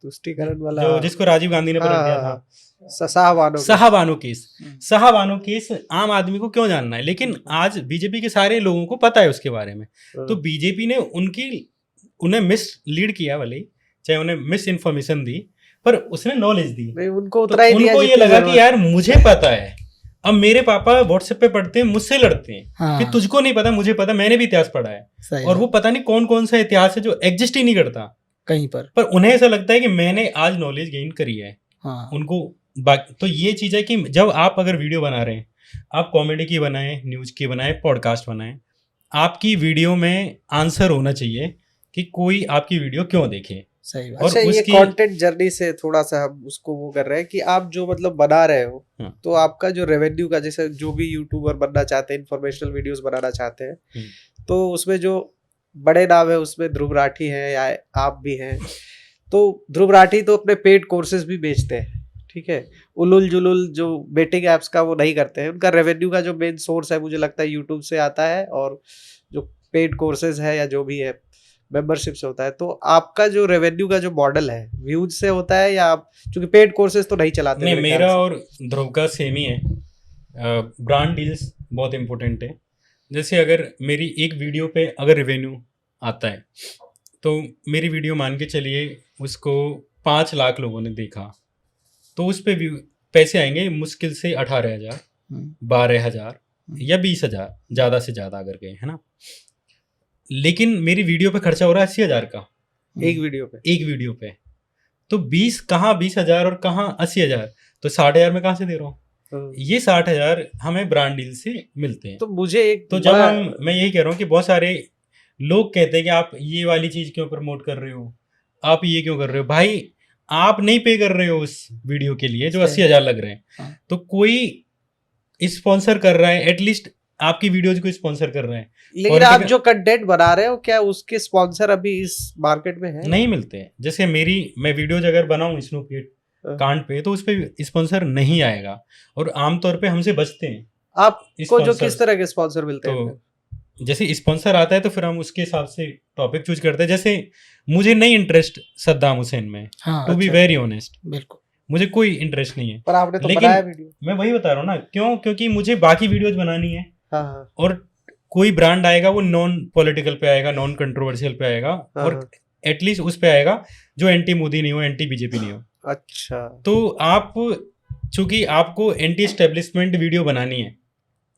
तुष्टीकरण वाला
जो जिसको राजीव गांधी ने पलट दिया था, शाहबानो केस। शाहबानो केस आम आदमी को क्यों जानना है, लेकिन आज बीजेपी के सारे लोगों को पता है उसके बारे में। तो बीजेपी ने उन्हें मिस लीड किया, भले चाहे उन्हें मिस इन्फॉर्मेशन दी, पर उसने नॉलेज दी।
उनको उतना ही दिया,
उनको ये लगा कि यार मुझे पता है। अब मेरे पापा व्हाट्सएप पे पढ़ते हैं, मुझसे लड़ते हैं कि तुझको नहीं पता, मुझे पता, मैंने भी इतिहास पढ़ा है। और वो पता नहीं कौन कौन सा इतिहास है जो एग्जिस्ट ही नहीं करता
कहीं पर
उन्हें ऐसा लगता है कि मैंने आज नॉलेज गेन करी है। उनको तो ये चीज है कि जब आप अगर वीडियो बना रहे हैं, आप कॉमेडी की बनाएं, न्यूज की बनाएं, पॉडकास्ट बनाएं, आपकी वीडियो में आंसर होना चाहिए कि कोई आपकी वीडियो क्यों देखे।
सही बात।
और
अच्छा, ये कंटेंट जर्नी से थोड़ा सा हम उसको वो कर रहे हैं कि आप जो मतलब बना रहे हो, तो आपका जो रेवेन्यू का, जैसे जो भी यूट्यूबर बनना चाहते हैं, इन्फॉर्मेशनल वीडियोस बनाना चाहते हैं, तो उसमें जो बड़े नाम है उसमें ध्रुव राठी है या आप भी हैं। तो ध्रुव राठी तो अपने पेड कोर्सेज भी बेचते हैं, ठीक है। उलुल जुलुल जो बेटिंग एप्स का वो नहीं करते हैं, उनका रेवेन्यू का जो मेन सोर्स है मुझे लगता है यूट्यूब से आता है, और जो पेड कोर्सेज है या जो भी है मेंबरशिप से होता है। तो आपका जो रेवेन्यू का जो मॉडल है व्यूज से होता है, या आप चूंकि पेड कोर्सेज तो नहीं चलाते?
नहीं, मेरा और ध्रुव का सेम ही है। ब्रांड डील्स बहुत इंपॉर्टेंट है। जैसे अगर मेरी एक वीडियो पे अगर रेवेन्यू आता है, तो मेरी वीडियो मान के चलिए उसको 5 लाख लोगों ने देखा, तो उस पे पैसे आएंगे मुश्किल से 18,000, 12,000 या 20,000 ज़्यादा से ज़्यादा अगर गए, है ना। लेकिन मेरी वीडियो पे खर्चा हो रहा है 80,000 का एक वीडियो पे। तो 20,000 और कहाँ 80,000, तो 60,000 में कहाँ से दे रहा हूँ। ये 60,000 हमें ब्रांड डील से मिलते हैं।
तो मुझे एक
तो जब मैं यही कह रहा हूँ कि बहुत सारे लोग कहते हैं कि आप ये वाली चीज़ क्यों प्रमोट कर रहे हो, आप ये क्यों कर रहे हो। भाई आप नहीं पे कर रहे हो उस वीडियो के लिए जो 80,000 लग रहे हैं, तो कोई स्पॉन्सर कर रहा है, एटलीस्ट आपकी वीडियोज को स्पॉन्सर कर रहे हैं।
लेकिन आप जो कंटेंट बना रहे हो, क्या उसके स्पॉन्सर अभी इस मार्केट में है?
नहीं मिलते हैं। जैसे मैं वीडियोज अगर बनाऊं स्नूपगेट कांड पे, तो उस पे स्पॉन्सर नहीं आएगा, और आमतौर पे हमसे बचते हैं।
आपको जो किस तरह के स्पॉन्सर मिलते हैं?
जैसे स्पॉन्सर आता है तो फिर हम उसके हिसाब से टॉपिक चूज करते हैं। जैसे मुझे नहीं इंटरेस्ट सद्दाम हुसैन में, टू बी वेरी ऑनेस्ट,
बिल्कुल
मुझे कोई इंटरेस्ट नहीं है।
पर आपने तो
लेकिन
बनाया वीडियो।
मैं वही बता रहा हूँ ना, क्योंकि मुझे बाकी वीडियोज बनानी है।
हाँ।
और कोई ब्रांड आएगा वो नॉन पॉलिटिकल पे आएगा, नॉन कंट्रोवर्शियल पे आएगा, और एटलीस्ट उस पे आएगा जो एंटी मोदी नहीं हो, एंटी बीजेपी नहीं हो।
अच्छा, तो
आप चूंकि आपको एंटी एस्टेब्लिशमेंट वीडियो बनानी है,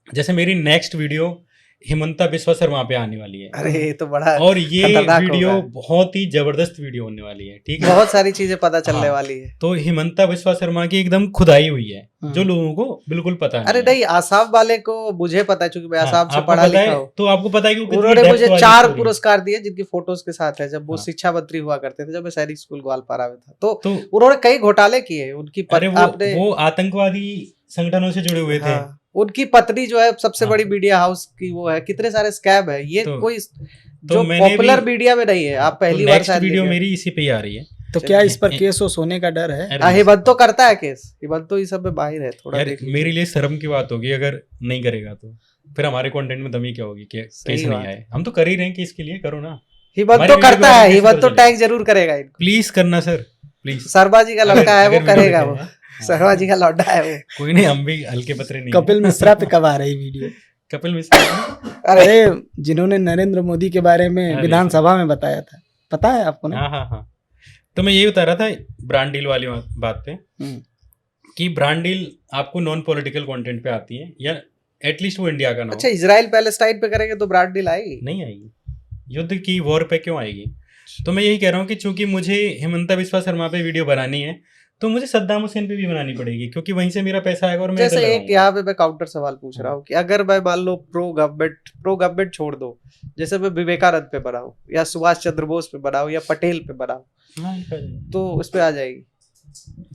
जैसे मेरी नेक्स्ट वीडियो हिमंता बिस्वा शर्मा पे आने वाली है।
अरे ये तो बड़ा,
और ये वीडियो बहुत ही जबरदस्त वीडियो होने वाली है, ठीक है।
बहुत सारी चीजें पता चलने वाली है।
तो हिमंता बिस्वा शर्मा की एकदम खुदाई हुई है, जो लोगों को बिल्कुल पता नहीं।
अरे नहीं, आसाम वाले को मुझे पता है, क्योंकि मैं आसाम से पढ़ा लिखा हूँ।
तो आपको पता है कि
उन्होंने मुझे 4 पुरस्कार दिए जिनकी फोटोज के साथ है, जब वो शिक्षा मंत्री हुआ करते थे, जब मैं सैनिक स्कूल ग्वालपारा में था। तो उन्होंने कई घोटाले किए उनकी।
वो आतंकवादी संगठनों से जुड़े हुए थे।
उनकी पत्नी जो है सबसे बड़ी मीडिया हाउस की वो है, कितने सारे स्कैम है। ये कोई जो पॉपुलर मीडिया में नहीं है। आप पहली बार शायद
वीडियो मेरी इसी पे आ रही है।
तो क्या इस पर केस होने का डर है?
हिमंत तो करता है केस, हिमंत तो इस सब में बाहर है थोड़ा।
मेरे लिए शर्म की बात होगी अगर नहीं करेगा, तो फिर हमारे कंटेंट में दमी क्या होगी कि केस नहीं आए। हम तो कर ही रहे हैं कि इसके लिए करो ना।
हिमंत तो करता है, हिमंत तो टैग जरूर करेगा।
प्लीज करना सर, प्लीज।
शर्मा जी का लड़का है, वो करेगा। वो शर्मा जी का लौटा है वो।
कोई नहीं, हम भी हल्के पतरे नहीं।
कपिल मिश्रा पे कब आ रही वीडियो?
कपिल मिश्रा,
अरे जिन्होंने नरेंद्र मोदी के बारे में विधानसभा में बताया था, पता है आपको ना?
हाँ। तो मैं यही बता रहा था ब्रांड डील वाली बात पे, कि ब्रांड डील आपको नॉन पॉलिटिकल कंटेंट पे आती है, या एटलीस्ट वो इंडिया का ना हो।
अच्छा, इजराइल पैलेस्टाइन पे करेंगे तो ब्रांड डील आएगी?
नहीं आएगी। युद्ध की वॉर पे क्यों आएगी? तो मैं यही कह रहा हूँ कि चूंकि मुझे हिमंता बिस्वा शर्मा पे वीडियो बनानी है, तो मुझे सद्दाम हुसैन पे भी बनानी पड़ेगी, क्योंकि वहीं से मेरा पैसा आएगा। और मैं
जैसे एक यहाँ पे मैं काउंटर सवाल पूछ रहा हूँ कि अगर मैं मान लो प्रो गवर्नमेंट छोड़ दो, जैसे मैं विवेकानंद पे बनाऊं, या सुभाष चंद्र बोस पे बनाऊं, या पटेल पे बनाऊं, तो उस पे आ जाएगी?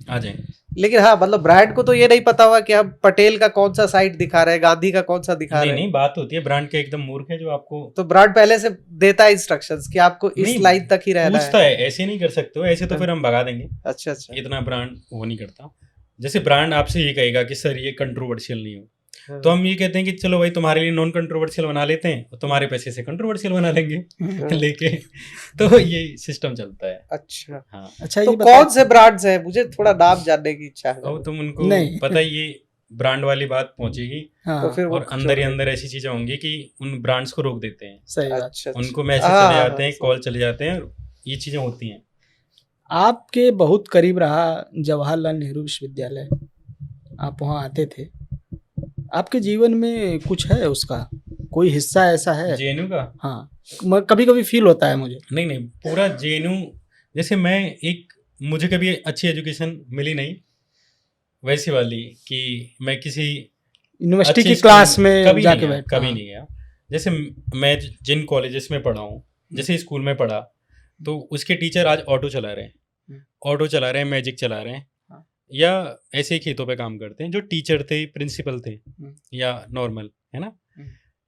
आ जाए।
लेकिन हाँ मतलब ब्रांड को तो ये नहीं पता होगा कि हम पटेल का कौन सा साइड दिखा रहे हैं, गांधी का कौन सा दिखा
नहीं
रहे हैं।
नहीं, बात होती है ब्रांड के एकदम मूर्ख है जो आपको
तो ब्रांड पहले से देता है इंस्ट्रक्शंस कि आपको इस
नहीं,
लाइन तक ही रहना
पूछता
है।
है, ऐसे नहीं कर सकते हो, ऐसे तो फिर हम भगा देंगे।
अच्छा अच्छा।
इतना ब्रांड वो नहीं करता। जैसे ब्रांड आपसे ये कहेगा कि सर ये कंट्रोवर्शियल नहीं हो,
हाँ।
तो हम ये कहते हैं कि चलो भाई तुम्हारे लिए नॉन कंट्रोवर्शियल बना लेते हैं और तुम्हारे पैसे से कंट्रोवर्शियल बना लेंगे लेके। तो ये सिस्टम चलता है।
अच्छा
हाँ,
अच्छा
तो
ये
कौन से ब्रांड्स हैं, मुझे थोड़ा नाम जानने की इच्छा है।
अब तुम उनको
नहीं।
पता ही ये ब्रांड वाली बात पहुंचेगी
हाँ
तो फिर वो
और अंदर ही अंदर ऐसी चीजें होंगी कि उन ब्रांड्स को रोक देते हैं,
सही बात।
अच्छा अच्छा।
उनको मैसेज
हाँ,
चले
हाँ,
जाते हैं,
हाँ,
कॉल चले जाते हैं, ये चीजें होती हैं।
आपके बहुत करीब रहा जवाहरलाल नेहरू विश्वविद्यालय, आप वहाँ आते थे, आपके जीवन में कुछ है उसका कोई हिस्सा ऐसा है?
जेएनयू का
हाँ, कभी कभी फील होता है मुझे।
नहीं नहीं, पूरा जेएनयू, जैसे मैं एक, मुझे कभी अच्छी एजुकेशन मिली नहीं वैसी वाली कि मैं किसी
यूनिवर्सिटी
अच्छी
की
स्कूल
क्लास में
कभी
जाके
नहीं गया,
बैठ
कभी
हाँ।
नहीं गया। जैसे मैं जिन कॉलेजेस में पढ़ा हूँ, जैसे स्कूल में पढ़ा, तो उसके टीचर आज ऑटो चला रहे हैं, मैजिक चला रहे हैं,
हाँ।
या ऐसे ही खेतों पे काम करते हैं। जो टीचर थे, प्रिंसिपल थे या नॉर्मल, है ना,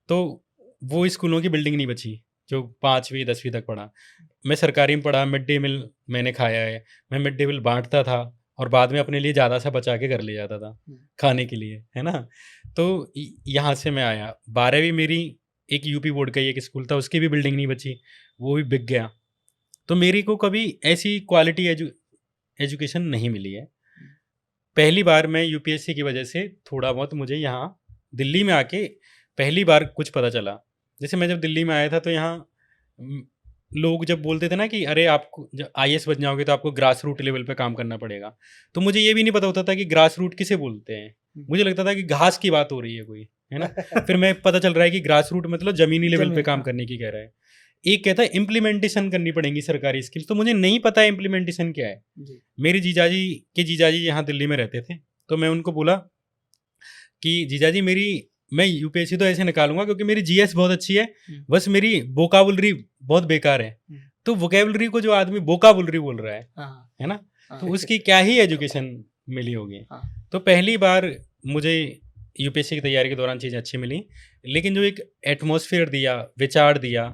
तो वो स्कूलों की बिल्डिंग नहीं बची जो 5वीं 10वीं तक पढ़ा। मैं सरकारी में पढ़ा, मिड डे मील मैंने खाया है, मैं मिड डे मील बांटता था और बाद में अपने लिए ज़्यादा सा बचा के घर ले जाता था खाने के लिए, है ना। तो यहाँ से मैं आया, 12वीं मेरी एक यूपी बोर्ड का ही एक स्कूल था, उसकी भी बिल्डिंग नहीं बची, वो भी बिक गया। तो मेरी को कभी ऐसी क्वालिटी एजुकेशन नहीं मिली है। पहली बार मैं यूपीएससी की वजह से थोड़ा बहुत मुझे यहाँ दिल्ली में आके पहली बार कुछ पता चला। जैसे मैं जब दिल्ली में आया था तो यहाँ लोग जब बोलते थे ना कि अरे आपको जब आईएएस बन जाओगे तो आपको ग्रास रूट लेवल पे काम करना पड़ेगा, तो मुझे ये भी नहीं पता होता था कि ग्रास रूट किसे बोलते हैं। मुझे लगता था कि घास की बात हो रही है कोई, है ना। फिर मैं पता चल रहा है कि ग्रास रूट मतलब जमीनी लेवल पे काम करने की कह रहा है। एक कहता है इम्प्लीमेंटेशन करनी पड़ेंगी सरकारी स्कीम्स, तो मुझे नहीं पता है इम्प्लीमेंटेशन क्या है। मेरे जीजाजी यहाँ दिल्ली में रहते थे, तो मैं उनको बोला कि जीजाजी मैं यूपीएससी तो ऐसे निकालूंगा क्योंकि मेरी जीएस बहुत अच्छी है, बस मेरी वोकाबुलरी बहुत बेकार है। तो वोकेबुलरी को जो आदमी वोकाबुलरी बोल रहा है ना, तो उसकी क्या ही एजुकेशन मिली होगी। तो पहली बार मुझे यूपीएससी की तैयारी के दौरान चीज़ें अच्छी मिली, लेकिन जो एक एटमॉस्फेयर दिया, विचार दिया,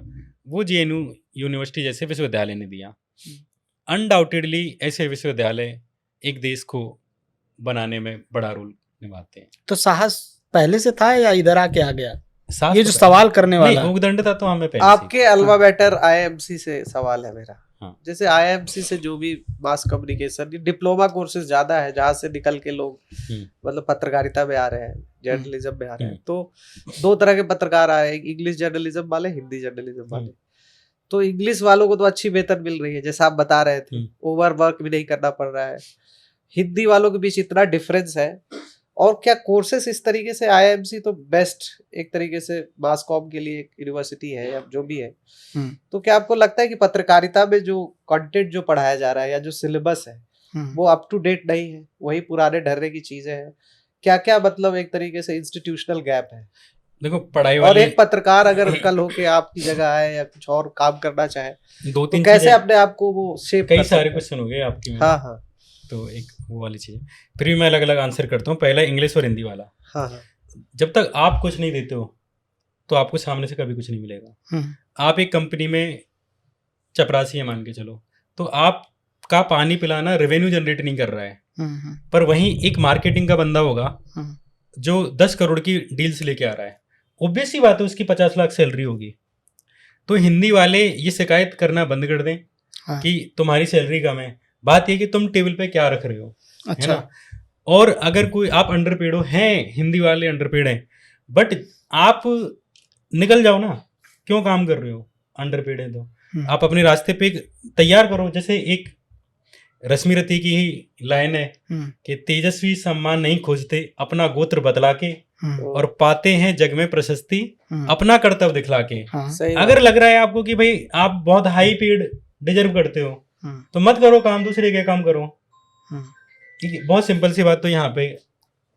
वो जेएनयू यूनिवर्सिटी जैसे विश्वविद्यालय ने दिया। अनडाउटेडली ऐसे विश्वविद्यालय एक देश को बनाने में बड़ा रोल निभाते हैं।
तो साहस पहले से था या इधर आके आ गया?
साहस
ये
तो
जो सवाल करने वाला
नहीं, उद्दंड था तो हमें पहले
आपके अल्मा मैटर आईएमसी से सवाल है मेरा।
हाँ।
जैसे आईएमसी से जो भी मास कम्युनिकेशन डिप्लोमा कोर्सेज ज्यादा है, जहाँ से निकल के लोग मतलब पत्रकारिता में आ रहे हैं, जर्नलिज्म में आ रहे हैं। तो 2 तरह के पत्रकार आ रहे हैं, इंग्लिश जर्नलिज्म वाले, हिंदी जर्नलिज्म वाले। तो इंग्लिश वालों को तो अच्छी वेतन मिल रही है जैसा आप बता रहे थे, ओवर वर्क भी नहीं करना पड़ रहा है। हिंदी वालों के बीच इतना डिफरेंस है। और क्या कोर्सेस इस तरीके से, आईएमसी तो बेस्ट एक तरीके से मास कॉम के लिए एक यूनिवर्सिटी है या जो भी है, तो क्या आपको लगता है कि पत्रकारिता में जो कंटेंट जो पढ़ाया जा रहा है या जो सिलेबस है वो अप टू डेट नहीं है, वही पुराने ढर्रे की चीजें हैं? क्या क्या मतलब एक तरीके से इंस्टीट्यूशनल गैप है?
देखो पढ़ाई
और
वाली,
एक पत्रकार अगर कल हो के आपकी जगह आए या कुछ और काम करना चाहे,
2-3
तो कैसे अपने आप को वो शेप
कई
कर
सारे
सकते हैं?
क्वेश्चन हो गए आपकी।
हाँ हाँ
तो एक वो वाली चीज़, फिर भी मैं अलग अलग आंसर करता हूँ। पहला इंग्लिश और हिंदी वाला।
हाँ हाँ।
जब तक आप कुछ नहीं देते हो तो आपको सामने से कभी कुछ नहीं मिलेगा। आप एक कंपनी में चपरासी है मान के चलो, तो आपका पानी पिलाना रेवेन्यू जनरेट नहीं कर रहा है, पर वहीं एक मार्केटिंग का बंदा होगा जो 10 करोड़ की डील्स लेके आ रहा है, ऑब्वियस सी बात है उसकी 50 लाख सैलरी होगी। तो हिंदी वाले ये शिकायत करना बंद कर दें कि तुम्हारी सैलरी कम है। बात ये कि तुम टेबल पे क्या रख रहे हो, है ना। और अगर कोई आप अंडरपेड हो, हैं हिंदी वाले अंडरपेड हैं, बट आप निकल जाओ ना, क्यों काम कर रहे हो? अंडरपेड है तो आप अपने रास्ते पे तैयार करो। जैसे एक रश्मि रति की ही लाइन है कि तेजस्वी सम्मान नहीं खोजते अपना गोत्र बदला के, और पाते हैं जग में प्रशस्ति अपना कर्तव्य दिखला के। अगर लग रहा है आपको कि भाई आप बहुत हाई पेड डिजर्व करते हो, तो मत करो काम, दूसरे के काम करो। ठीक है, बहुत सिंपल सी बात। तो यहाँ पे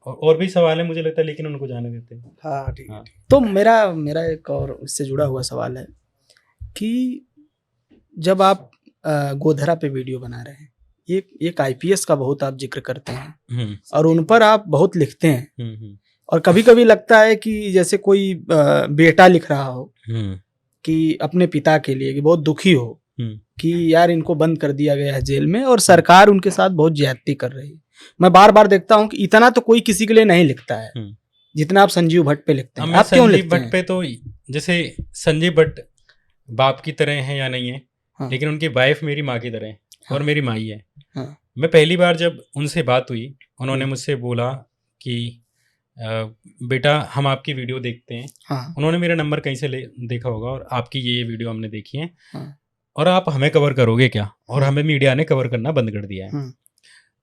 और भी सवाल है मुझे लगता है, लेकिन उनको जाने देते हैं।
हाँ ठीक है।
तो मेरा एक और इससे जुड़ा हुआ सवाल है कि जब आप गोधरा पे वीडियो बना रहे हैं, एक आईपीएस का बहुत आप जिक्र करते हैं और उन पर आप बहुत लिखते हैं और कभी-कभी लगता है कि जैसे कोई बेटा लिख रहा हो कि अपने पिता के लिए कि बहुत दुखी हो कि यार इनको बंद कर दिया गया है जेल में और सरकार उनके साथ बहुत ज्यादती कर रही है। मैं बार-बार देखता हूं कि इतना तो कोई किसी के लिए नहीं लिखता है जितना आप संजीव भट्ट पे लिखते हैं। आप क्यों लिखते
हैं? संजीव भट्ट पे तो जैसे संजीव भट्ट बाप की तरह हैं या नहीं है,
हाँ।
लेकिन उनकी वाइफ मेरी माँ की तरह है
हाँ।
और मेरी माई है।
हाँ।
मैं पहली बार जब उनसे बात हुई, उन्होंने मुझसे बोला कि बेटा हम आपकी वीडियो देखते हैं।
हाँ।
उन्होंने मेरा नंबर कहीं से देखा होगा और आपकी ये वीडियो हमने देखी है।
हाँ।
और आप हमें कवर करोगे क्या? और हमें मीडिया ने कवर करना बंद कर दिया है।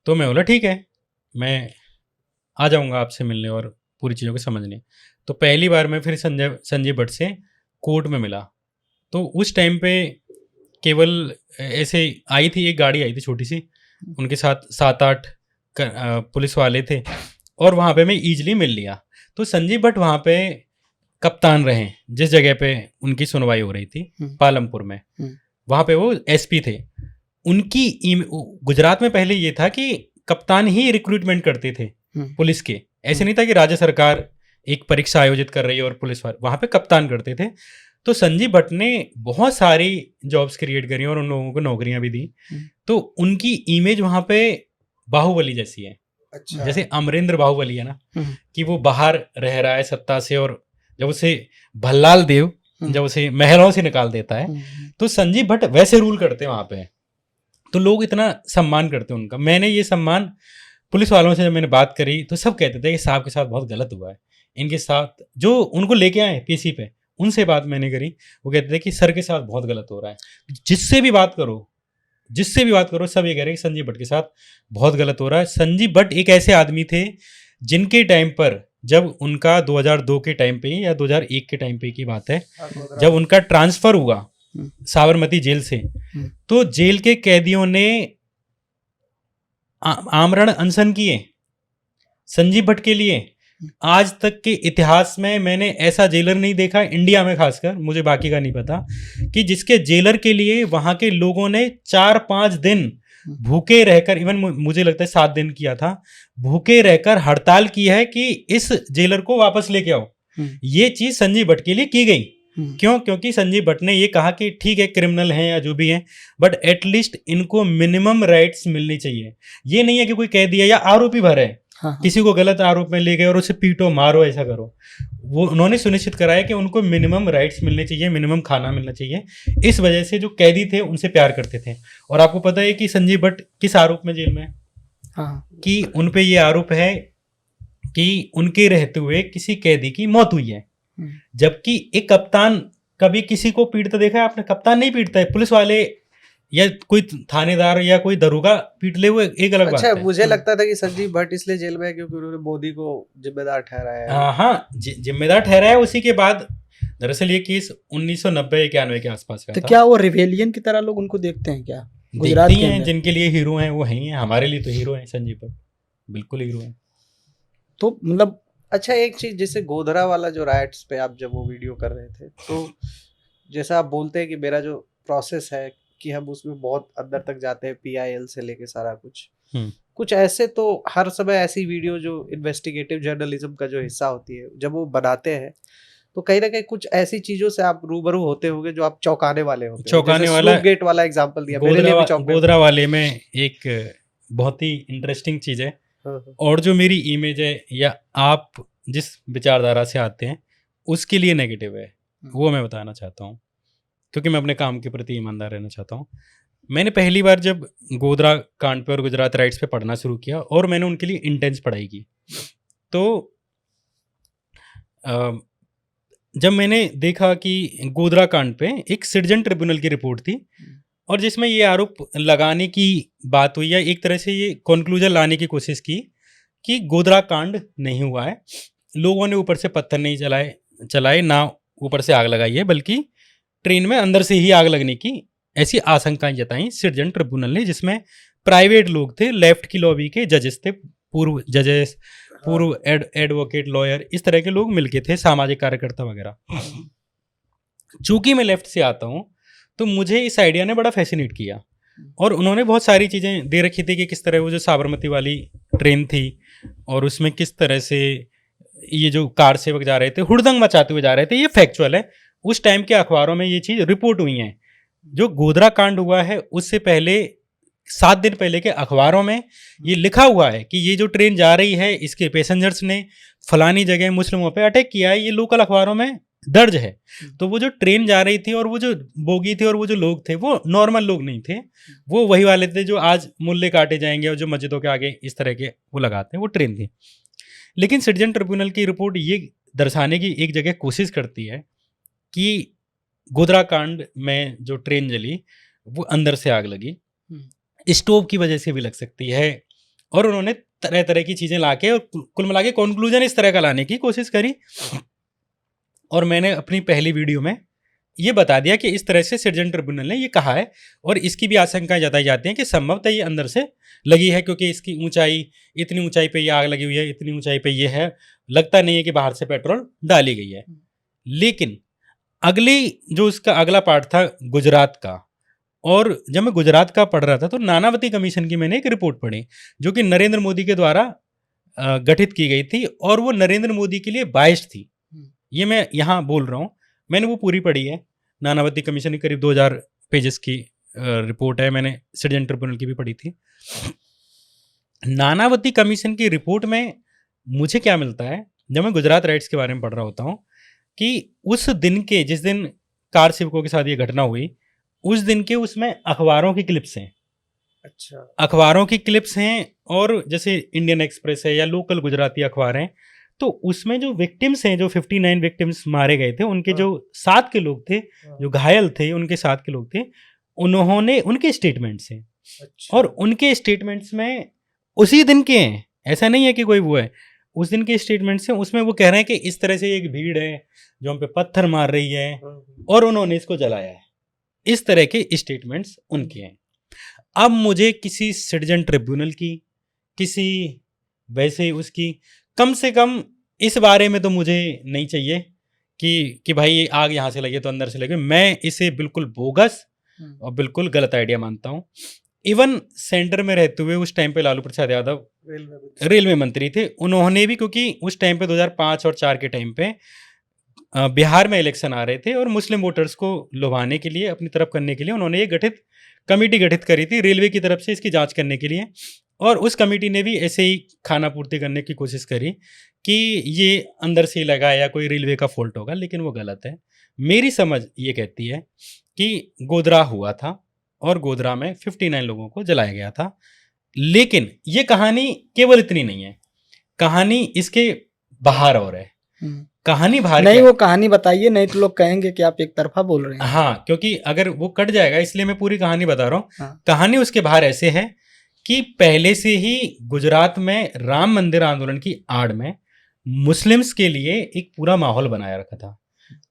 तो मैं बोला ठीक है, मैं आ जाऊंगा आपसे मिलने और पूरी चीज़ों को समझने। तो पहली बार मैं फिर संजय भट्ट से कोर्ट में मिला। तो उस टाइम पे केवल ऐसे आई थी, एक गाड़ी आई थी छोटी सी, उनके साथ 7-8 पुलिस वाले थे और वहाँ पे मैं ईजिली मिल लिया। तो संजीव भट्ट वहाँ पे कप्तान रहे, जिस जगह पे उनकी सुनवाई हो रही थी पालमपुर में, वहाँ पे वो एसपी थे। उनकी गुजरात में पहले ये था कि कप्तान ही रिक्रूटमेंट करते थे पुलिस के। ऐसे नहीं था कि राज्य सरकार एक परीक्षा आयोजित कर रही है और पुलिस वहाँ पे कप्तान करते थे। तो संजीव भट्ट ने बहुत सारी जॉब्स क्रिएट करी और उन लोगों को नौकरियां भी दी। तो उनकी इमेज वहाँ पे बाहुबली जैसी है। अच्छा। जैसे अमरेंद्र बाहुबली है ना, कि वो बाहर रह रहा है सत्ता से और जब उसे भल्लाल देव जब उसे महलों से निकाल देता है, तो संजीव भट्ट वैसे रूल करते हैं वहाँ पे। तो लोग इतना सम्मान करते हैं उनका। मैंने ये सम्मान पुलिस वालों से जब मैंने बात करी तो सब कहते थे कि साहब के साथ बहुत गलत हुआ है, इनके साथ जो उनको लेके आए पीसी पे, उनसे बात मैंने करी, वो कहते थे कि सर के साथ बहुत गलत हो रहा है। जिससे भी बात करो सब ये कह रहे हैं कि संजीव भट्ट के साथ बहुत गलत हो रहा है। संजीव भट्ट एक ऐसे आदमी थे जिनके टाइम पर, जब उनका 2002 के टाइम पे या 2001 के टाइम पे की बात है, जब उनका ट्रांसफर हुआ साबरमती जेल से, तो जेल के कैदियों ने आमरण अनशन किए संजीव भट्ट के लिए। आज तक के इतिहास में मैंने ऐसा जेलर नहीं देखा, इंडिया में खासकर, मुझे बाकी का नहीं पता, कि जिसके जेलर के लिए वहां के लोगों ने 4-5 दिन भूखे रहकर, इवन मुझे लगता है 7 दिन किया था, भूखे रहकर हड़ताल की है कि इस जेलर को वापस लेके आओ। ये चीज संजीव भट्ट के लिए की गई। क्यों? क्योंकि संजीव भट्ट ने ये कहा कि ठीक है क्रिमिनल हैं या जो भी हैं, बट एटलीस्ट इनको मिनिमम राइट्स मिलनी चाहिए। ये नहीं है कि कोई कह दिया या आरोपी भरे, किसी को गलत आरोप में ले गए और उसे पीटो मारो ऐसा करो। वो उन्होंने सुनिश्चित कराया कि उनको मिनिमम राइट्स मिलने चाहिए, मिनिमम खाना मिलना चाहिए। इस वजह से जो कैदी थे उनसे प्यार करते थे। और आपको पता है कि संजीव भट्ट किस आरोप में जेल में है? कि उन पे ये आरोप है कि उनके रहते हुए किसी कैदी की मौत हुई है, जबकि एक कप्तान कभी किसी को पीटता देखा है आपने? कप्तान नहीं पीटता है, पुलिस वाले या कोई थानेदार या कोई दरोगा पीट ले, वो एक अलग बात है।
मुझे लगता था कि संजीव भट्ट इसलिए जेल में है क्योंकि उन्होंने मोदी को जिम्मेदार ठहराया है।
हाँ, जिम्मेदार ठहराया। उसी के बाद दरअसल ये केस 1990-91 के आसपास का
था। तो क्या वो रिवेलियन की तरह लोग उनको देखते हैं क्या? गुजरात के
हैं, जिनके लिए हीरो हैं वो हैं, हमारे लिए तो हीरो हैं संजीव भट्ट, बिल्कुल हीरो हैं।
तो मतलब
अच्छा, एक चीज जैसे गोधरा वाला जो राइट्स पे आप जब वो वीडियो कर रहे थे, तो जैसा आप बोलते हैं कि मेरा जो प्रोसेस है कि हम उसमें बहुत अंदर तक जाते हैं, PIL से लेके सारा कुछ ऐसे, तो हर समय ऐसी वीडियो जो इन्वेस्टिगेटिव जर्नलिज्म का जो हिस्सा होती है, जब वो बनाते हैं तो कहीं ना कहीं कुछ ऐसी चीजों से आप रूबरू होते होंगे जो आप चौंकाने वाले होते हैं।
चौंकाने वाला
गेट वाला एग्जांपल दिया, मेरे लिए भी
गोधरा वाले में एक बहुत ही इंटरेस्टिंग चीज है। और जो मेरी इमेज है या आप जिस विचारधारा से आते हैं उसके लिए नेगेटिव है, वो मैं बताना चाहता हूँ, क्योंकि मैं अपने काम के प्रति ईमानदार रहना चाहता हूँ। मैंने पहली बार जब गोधरा कांड पे और गुजरात राइट्स पे पढ़ना शुरू किया और मैंने उनके लिए इंटेंस पढ़ाई की, तो जब मैंने देखा कि गोधरा कांड पे एक सिटीजन ट्रिब्यूनल की रिपोर्ट थी और जिसमें ये आरोप लगाने की बात हुई या एक तरह से ये कंक्लूजन लाने की कोशिश की कि गोधरा कांड नहीं हुआ है, लोगों ने ऊपर से पत्थर नहीं चलाए ना ऊपर से आग लगाई है, बल्कि ट्रेन में अंदर से ही आग लगने की ऐसी आशंकाएं जताई सिटीजन ट्रिब्यूनल ने, जिसमें प्राइवेट लोग थे, लेफ्ट की लॉबी के जजेस थे, पूर्व जजेस, पूर्व एडवोकेट, लॉयर, इस तरह के लोग मिलके थे, सामाजिक कार्यकर्ता वगैरह। चूंकि मैं लेफ्ट से आता हूँ तो मुझे इस आइडिया ने बड़ा फैसिनेट किया और उन्होंने बहुत सारी चीज़ें दे रखी थी कि किस तरह वो जो साबरमती वाली ट्रेन थी और उसमें किस तरह से ये जो कार सेवक जा रहे थे हुड़दंग मचाते हुए जा रहे थे, ये फैक्चुअल है। उस टाइम के अखबारों में ये चीज़ रिपोर्ट हुई है। जो गोधरा कांड हुआ है उससे पहले 7 दिन पहले के अखबारों में ये लिखा हुआ है कि ये जो ट्रेन जा रही है इसके पैसेंजर्स ने फलानी जगह मुस्लिमों पे अटैक किया है, ये लोकल अखबारों में दर्ज है। तो वो जो ट्रेन जा रही थी और वो जो बोगी थी और वो जो लोग थे वो नॉर्मल लोग नहीं थे, वो वही वाले थे जो आज मुल्ले काटे जाएंगे और जो मस्जिदों के आगे इस तरह के वो लगाते हैं, वो ट्रेन थी। लेकिन सिटीजन ट्रिब्यूनल की रिपोर्ट ये दर्शाने की एक जगह कोशिश करती है कि गोधरा कांड में जो ट्रेन जली वो अंदर से आग लगी, स्टोव की वजह से भी लग सकती है, और उन्होंने तरह तरह की चीज़ें लाके और कुल मिला के कंक्लूजन इस तरह का लाने की कोशिश करी। और मैंने अपनी पहली वीडियो में ये बता दिया कि इस तरह से सिटीजन ट्रिब्यूनल ने ये कहा है और इसकी भी आशंकाएं जताई जाती हैं कि संभवतः ये अंदर से लगी है, क्योंकि इसकी ऊंचाई, इतनी ऊंचाई पे ये आग लगी हुई है, इतनी ऊंचाई पे ये है, लगता नहीं है कि बाहर से पेट्रोल डाली गई है। लेकिन अगली जो उसका अगला पार्ट था गुजरात का, और जब मैं गुजरात का पढ़ रहा था तो नानावती कमीशन की मैंने एक रिपोर्ट पढ़ी जो कि नरेंद्र मोदी के द्वारा गठित की गई थी और वो नरेंद्र मोदी के लिए बायस्ड थी। ये मैं यहाँ बोल रहा हूँ, मैंने वो पूरी पढ़ी है। नानावती कमीशन की करीब 2000 पेजेस की रिपोर्ट है, मैंने सिटीजन ट्रिब्यूनल की भी पढ़ी थी। नानावती कमीशन की रिपोर्ट में मुझे क्या मिलता है, जब मैं गुजरात राइट्स के बारे में पढ़ रहा होता हूँ, कि उस दिन के, जिस दिन कार सेवकों के साथ ये घटना हुई, उस दिन के उसमें अखबारों की क्लिप्स हैं।
अच्छा,
अखबारों की क्लिप्स हैं, और जैसे इंडियन एक्सप्रेस है या लोकल गुजराती अखबार हैं, तो उसमें जो विक्टिम्स हैं, जो 59 विक्टिम्स मारे गए थे, उनके जो साथ के लोग थे, जो घायल थे, उनके साथ के लोग थे, उन्होंने उनके स्टेटमेंट्स हैं।
अच्छा।
और उनके स्टेटमेंट्स में उसी दिन के हैं, ऐसा नहीं है कि कोई वो है, उस दिन के स्टेटमेंट्स हैं। उसमें वो कह रहे हैं कि इस तरह से एक भीड़ है जो हम पे पत्थर मार रही है और उन्होंने इसको जलाया है। इस तरह के स्टेटमेंट्स उनके हैं। अब मुझे किसी सिटीजन ट्रिब्यूनल की, किसी वैसे उसकी, कम से कम इस बारे में तो मुझे नहीं चाहिए कि भाई ये आग यहाँ से लगी तो अंदर से लगे। मैं इसे बिल्कुल बोगस और बिल्कुल गलत आइडिया मानता हूँ। इवन सेंटर में रहते हुए उस टाइम पे लालू प्रसाद यादव रेलवे मंत्री थे, उन्होंने भी, क्योंकि उस टाइम पे 2005 और 4 के टाइम पे बिहार में इलेक्शन आ रहे थे और मुस्लिम वोटर्स को लुभाने के लिए, अपनी तरफ करने के लिए उन्होंने ये कमेटी गठित करी थी रेलवे की तरफ से इसकी जांच करने के लिए। और उस कमेटी ने भी ऐसे ही खाना पूर्ति करने की कोशिश करी कि ये अंदर से लगा है या कोई रेलवे का फॉल्ट होगा, लेकिन वो गलत है। मेरी समझ ये कहती है कि गोधरा हुआ था और गोधरा में 59 लोगों को जलाया गया था। लेकिन ये कहानी केवल इतनी नहीं है, कहानी इसके बाहर और है। कहानी बाहर
नहीं, वो कहानी बताइए, नहीं तो लोग कहेंगे कि आप एक तरफा बोल रहे हैं।
हाँ, क्योंकि अगर वो कट जाएगा, इसलिए मैं पूरी कहानी बता रहा हूँ।
हाँ।
कहानी उसके बाहर ऐसे है कि पहले से ही गुजरात में राम मंदिर आंदोलन की आड़ में मुस्लिम्स के लिए एक पूरा माहौल बनाया रखा था,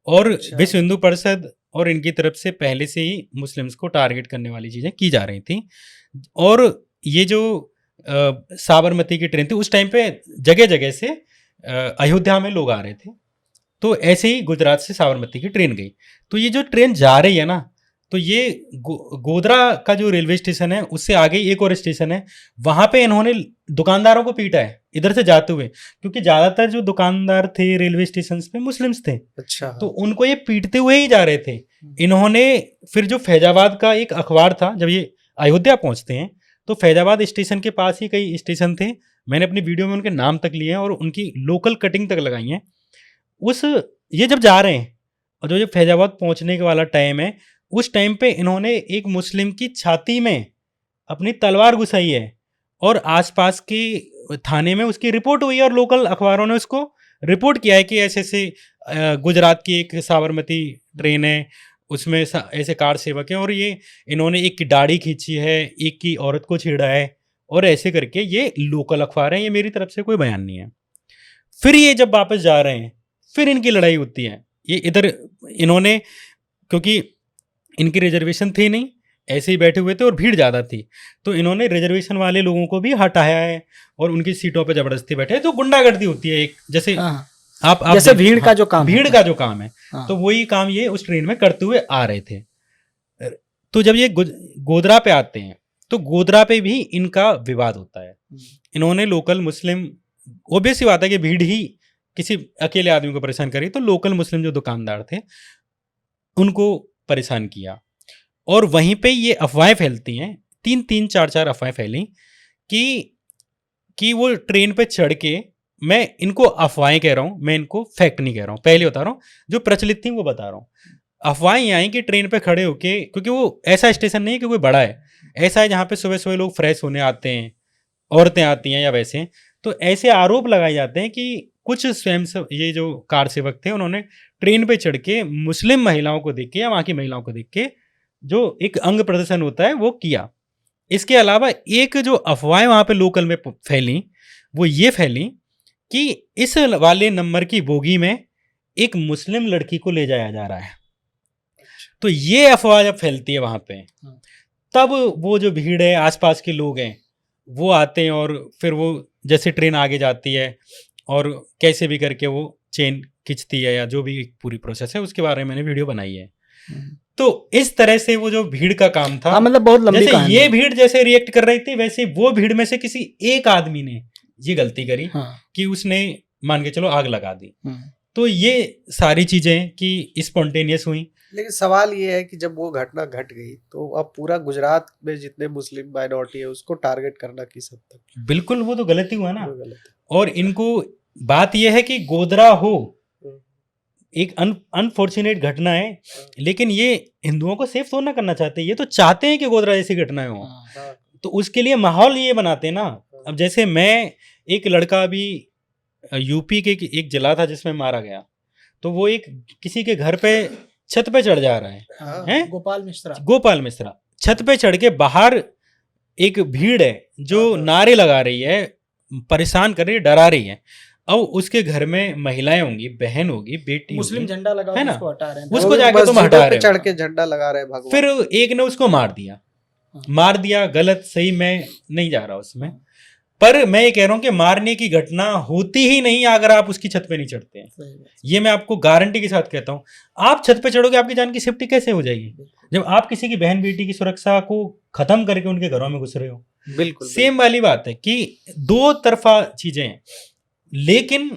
और विश्व हिंदू परिषद और इनकी तरफ से पहले से ही मुस्लिम्स को टारगेट करने वाली चीज़ें की जा रही थी। और ये जो साबरमती की ट्रेन थी, उस टाइम पे जगह जगह से अयोध्या में लोग आ रहे थे, तो ऐसे ही गुजरात से साबरमती की ट्रेन गई। तो ये जो ट्रेन जा रही है ना, तो ये गोधरा का जो रेलवे स्टेशन है उससे आगे एक और स्टेशन है, वहाँ पे इन्होंने दुकानदारों को पीटा है इधर से जाते हुए, क्योंकि ज़्यादातर जो दुकानदार थे रेलवे स्टेशन पे मुस्लिम्स थे।
अच्छा।
तो उनको ये पीटते हुए ही जा रहे थे। इन्होंने फिर जो फैजाबाद का एक अखबार था, जब ये अयोध्या पहुँचते हैं तो फैजाबाद स्टेशन के पास ही कई स्टेशन थे, मैंने अपनी वीडियो में उनके नाम तक लिए हैं और उनकी लोकल कटिंग तक लगाई हैं। ये जब जा रहे हैं और जो फैजाबाद पहुंचने के वाला टाइम है, उस टाइम पे इन्होंने एक मुस्लिम की छाती में अपनी तलवार घुसाई है और आसपास के थाने में उसकी रिपोर्ट हुई है और लोकल अखबारों ने उसको रिपोर्ट किया है कि ऐसे ऐसे गुजरात की एक साबरमती ट्रेन है, उसमें ऐसे कार सेवक हैं और ये इन्होंने एक की दाढ़ी खींची है, एक की औरत को छेड़ा है, और ऐसे करके ये लोकल अखबार हैं, ये मेरी तरफ से कोई बयान नहीं है। फिर ये जब वापस जा रहे हैं, फिर इनकी लड़ाई होती है। ये इधर इन्होंने, क्योंकि इनकी रिजर्वेशन थी नहीं, ऐसे ही बैठे हुए थे और भीड़ ज़्यादा थी, तो इन्होंने रिजर्वेशन वाले लोगों को भी हटाया है और उनकी सीटों पे जबरदस्ती बैठे। तो गुंडागर्दी होती है एक, जैसे आप
जैसे भीड़ का जो काम,
भीड़ का जो काम है, तो वही काम ये उस ट्रेन में करते हुए आ रहे थे। तो जब ये गोधरा पे आते हैं तो गोधरा पे भी इनका विवाद होता है। इन्होंने लोकल मुस्लिम, ऑब्वियस सी बात है कि भीड़ ही किसी अकेले आदमी को परेशान करी, तो लोकल मुस्लिम जो दुकानदार थे उनको परेशान किया। और वहीं पे ये अफवाहें फैलती हैं, 3-4 अफवाहें फैली कि वो ट्रेन पे चढ़ के, मैं इनको अफवाहें कह रहा हूँ, मैं इनको फैक्ट नहीं कह रहा हूँ, पहले बता रहा हूँ, जो प्रचलित थी वो बता रहा हूँ। अफवाहें ये आई कि ट्रेन पे खड़े होके, क्योंकि वो ऐसा स्टेशन नहीं है कि कोई बड़ा है, ऐसा है जहाँ पे सुबह सुबह लोग फ्रेश होने आते हैं, औरतें आती हैं या वैसे, तो ऐसे आरोप लगाए जाते हैं कि कुछ स्वयं ये जो कार सेवक थे उन्होंने ट्रेन पे चढ़ के मुस्लिम महिलाओं को देख के या वहाँ की महिलाओं को देख के जो एक अंग प्रदर्शन होता है वो किया। इसके अलावा एक जो अफवाहें वहाँ पे लोकल में फैली वो ये फैली कि इस वाले नंबर की बोगी में एक मुस्लिम लड़की को ले जाया जा रहा है। तो ये अफवाह जब फैलती है वहाँ पे, तब वो जो भीड़ है, आसपास के लोग हैं, वो आते हैं और फिर वो जैसे ट्रेन आगे जाती है और कैसे भी करके वो चेन खिंचती है या जो भी पूरी प्रोसेस है उसके बारे में मैंने वीडियो बनाई है। तो इस तरह से वो जो भीड़ का काम था,
हाँ, मतलब बहुत लंबी
जैसे
कहानी
ये
है।
भीड़ जैसे रिएक्ट कर रही थी, वैसे वो भीड़ में से किसी एक आदमी ने ये गलती करी कि उसने मान के चलो आग लगा दी। तो ये सारी चीजें कि स्पॉन्टेनियस हुई।
लेकिन सवाल ये है कि जब वो घटना घट गई तो अब पूरा गुजरात में जितने मुस्लिम माइनॉरिटी है उसको टारगेट करना किस हद तक?
बिल्कुल, वो तो गलती हुआ ना।
वो गलत है।
और इनको बात यह है कि गोधरा हो एक अनफॉर्चुनेट घटना है, लेकिन ये हिंदुओं को सेफ थोड़ा ना करना चाहते, ये तो चाहते हैं कि गोधरा जैसी घटनाएं हो। तो उसके लिए माहौल ये बनाते हैं ना। अब जैसे मैं, एक लड़का अभी यूपी के एक जिला था जिसमें मारा गया, तो वो एक किसी के घर पे छत पे चढ़ जा रहा है, हैं? गोपाल मिश्रा छत पे चढ़ के बाहर एक भीड़ है जो नारे लगा रही है, परेशान कर रही है, डरा रही है। अब उसके घर में महिलाएं होंगी, बहन होगी, बेटी
मुस्लिम
होगी,
झंडा लगा
है ना,
उसको हटा रहे हैं।
उसको जाके तुम हटा रहे हो,
चढ़ के झंडा लगा रहे हैं भगवान।
फिर एक ने उसको मार दिया, गलत सही मैं नहीं जा रहा उसमें, पर मैं ये कह रहा हूँ कि मारने की घटना होती ही नहीं अगर आप उसकी छत पे नहीं चढ़ते हैं। ये मैं आपको गारंटी के साथ कहता हूँ। आप छत पे चढ़ोगे, आपकी जान की सेफ्टी कैसे हो जाएगी जब आप किसी की बहन बेटी की सुरक्षा को खत्म करके उनके घरों में घुस रहे हो?
बिल्कुल
सेम वाली बात है कि दो तरफा चीजें हैं। लेकिन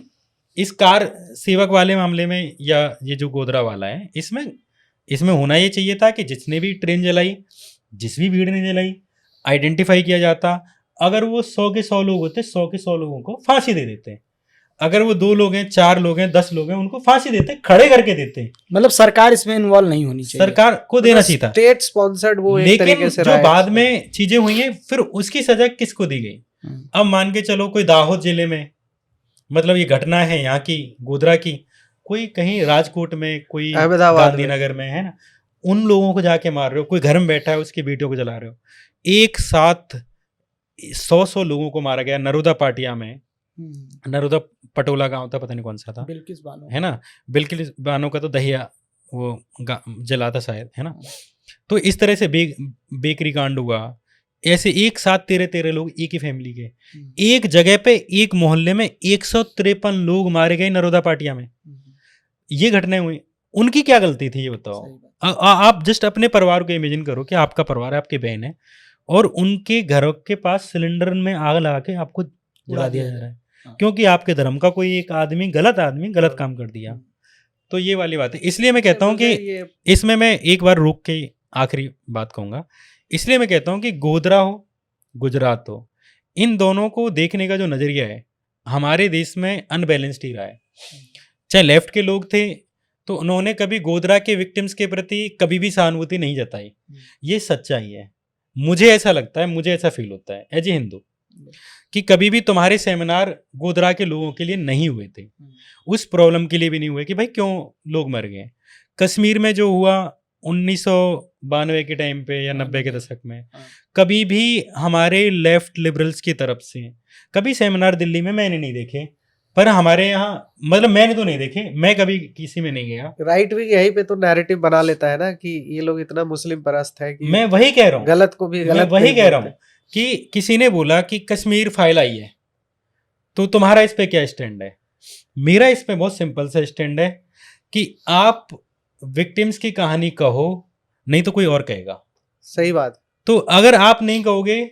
इस कार सेवक वाले मामले में या ये जो गोधरा वाला है, इसमें होना ये चाहिए था कि जिसने भी ट्रेन जलाई, जिस भी भीड़ ने जलाई, आइडेंटिफाई किया जाता। अगर वो 100 के 100 लोग होते, 100 के 100 लोगों को फांसी दे देते। अगर वो 2 लोग हैं, 4 लोग हैं, 10 लोग हैं, उनको फांसी देते, खड़े करके देते।
मतलब सरकार इसमें इन्वॉल्व नहीं होनी चाहिए,
सरकार को देना चाहिए था,
स्टेट स्पॉन्सर्ड वो एक
लेकिन
तरीके से
जो बाद में चीजें हुई हैं फिर उसकी सजा किसको दी गई? अब मान के चलो कोई दाहोद जिले में, मतलब ये घटना है यहाँ की गोधरा की, कोई कहीं राजकोट में, कोई गांधीनगर में, है ना, उन लोगों को जाके मार रहे हो। कोई घर में बैठा है उसकी बेटियों को जला रहे हो। एक साथ 100 लोगों को मारा गया नरोदा पाटिया में। नरोदा पटोला गांव था, पता नहीं कौन सा था,
बिल्किस बानो,
है ना, बिल्किस बानो का तो दहिया वो जला था शायद, है ना। तो इस तरह से बेकरी कांड हुआ। ऐसे एक साथ 13 लोग एक ही फैमिली के, एक जगह पे एक मोहल्ले में 153 लोग मारे गए नरोदा पाटिया में। ये घटनाएं हुई, उनकी क्या गलती थी ये बताओ। आप जस्ट अपने परिवार को इमेजिन करो कि आपका परिवार है, आपकी बहन है, और उनके घरों के पास सिलेंडर में आग लगा के आपको जला दिया जा रहा है क्योंकि आपके धर्म का कोई एक आदमी गलत काम कर दिया। तो ये वाली बात है। इसलिए मैं कहता हूँ कि इसमें मैं एक बार रुक के आखिरी बात कहूँगा। इसलिए मैं कहता हूँ कि गोधरा हो, गुजरात हो, इन दोनों को देखने का जो नज़रिया है हमारे देश में अनबैलेंस्ड ही रहा है। चाहे लेफ्ट के लोग थे तो उन्होंने कभी गोधरा के विक्टिम्स के प्रति कभी भी सहानुभूति नहीं जताई। ये सच्चाई है, मुझे ऐसा लगता है, मुझे ऐसा फील होता है एज ए हिंदू कि कभी भी तुम्हारे सेमिनार गोधरा के लोगों के लिए नहीं हुए थे, उस प्रॉब्लम के लिए भी नहीं हुए कि भाई क्यों लोग मर गए। कश्मीर में जो हुआ 1992 के टाइम पे या 90 के दशक में, कभी भी हमारे लेफ्ट लिबरल्स की तरफ से कभी सेमिनार दिल्ली में मैंने नहीं देखे, पर हमारे यहाँ, मतलब मैंने तो नहीं देखे, मैं कभी किसी में नहीं गया।
राइट विंग यहीं पे तो नैरेटिव बना लेता है ना कि ये लोग इतना मुस्लिम परस्त है कि
मैं वही कह रहा हूँ,
गलत को भी गलत,
मैं वही कह रहा हूँ कि किसी ने बोला कि कश्मीर फाइल आई है तो तुम्हारा इस पे क्या स्टैंड है। मेरा इस पे बहुत सिंपल सा स्टैंड है कि आप विक्टिम्स की कहानी कहो, नहीं तो कोई और कहेगा।
सही बात।
तो अगर आप नहीं कहोगे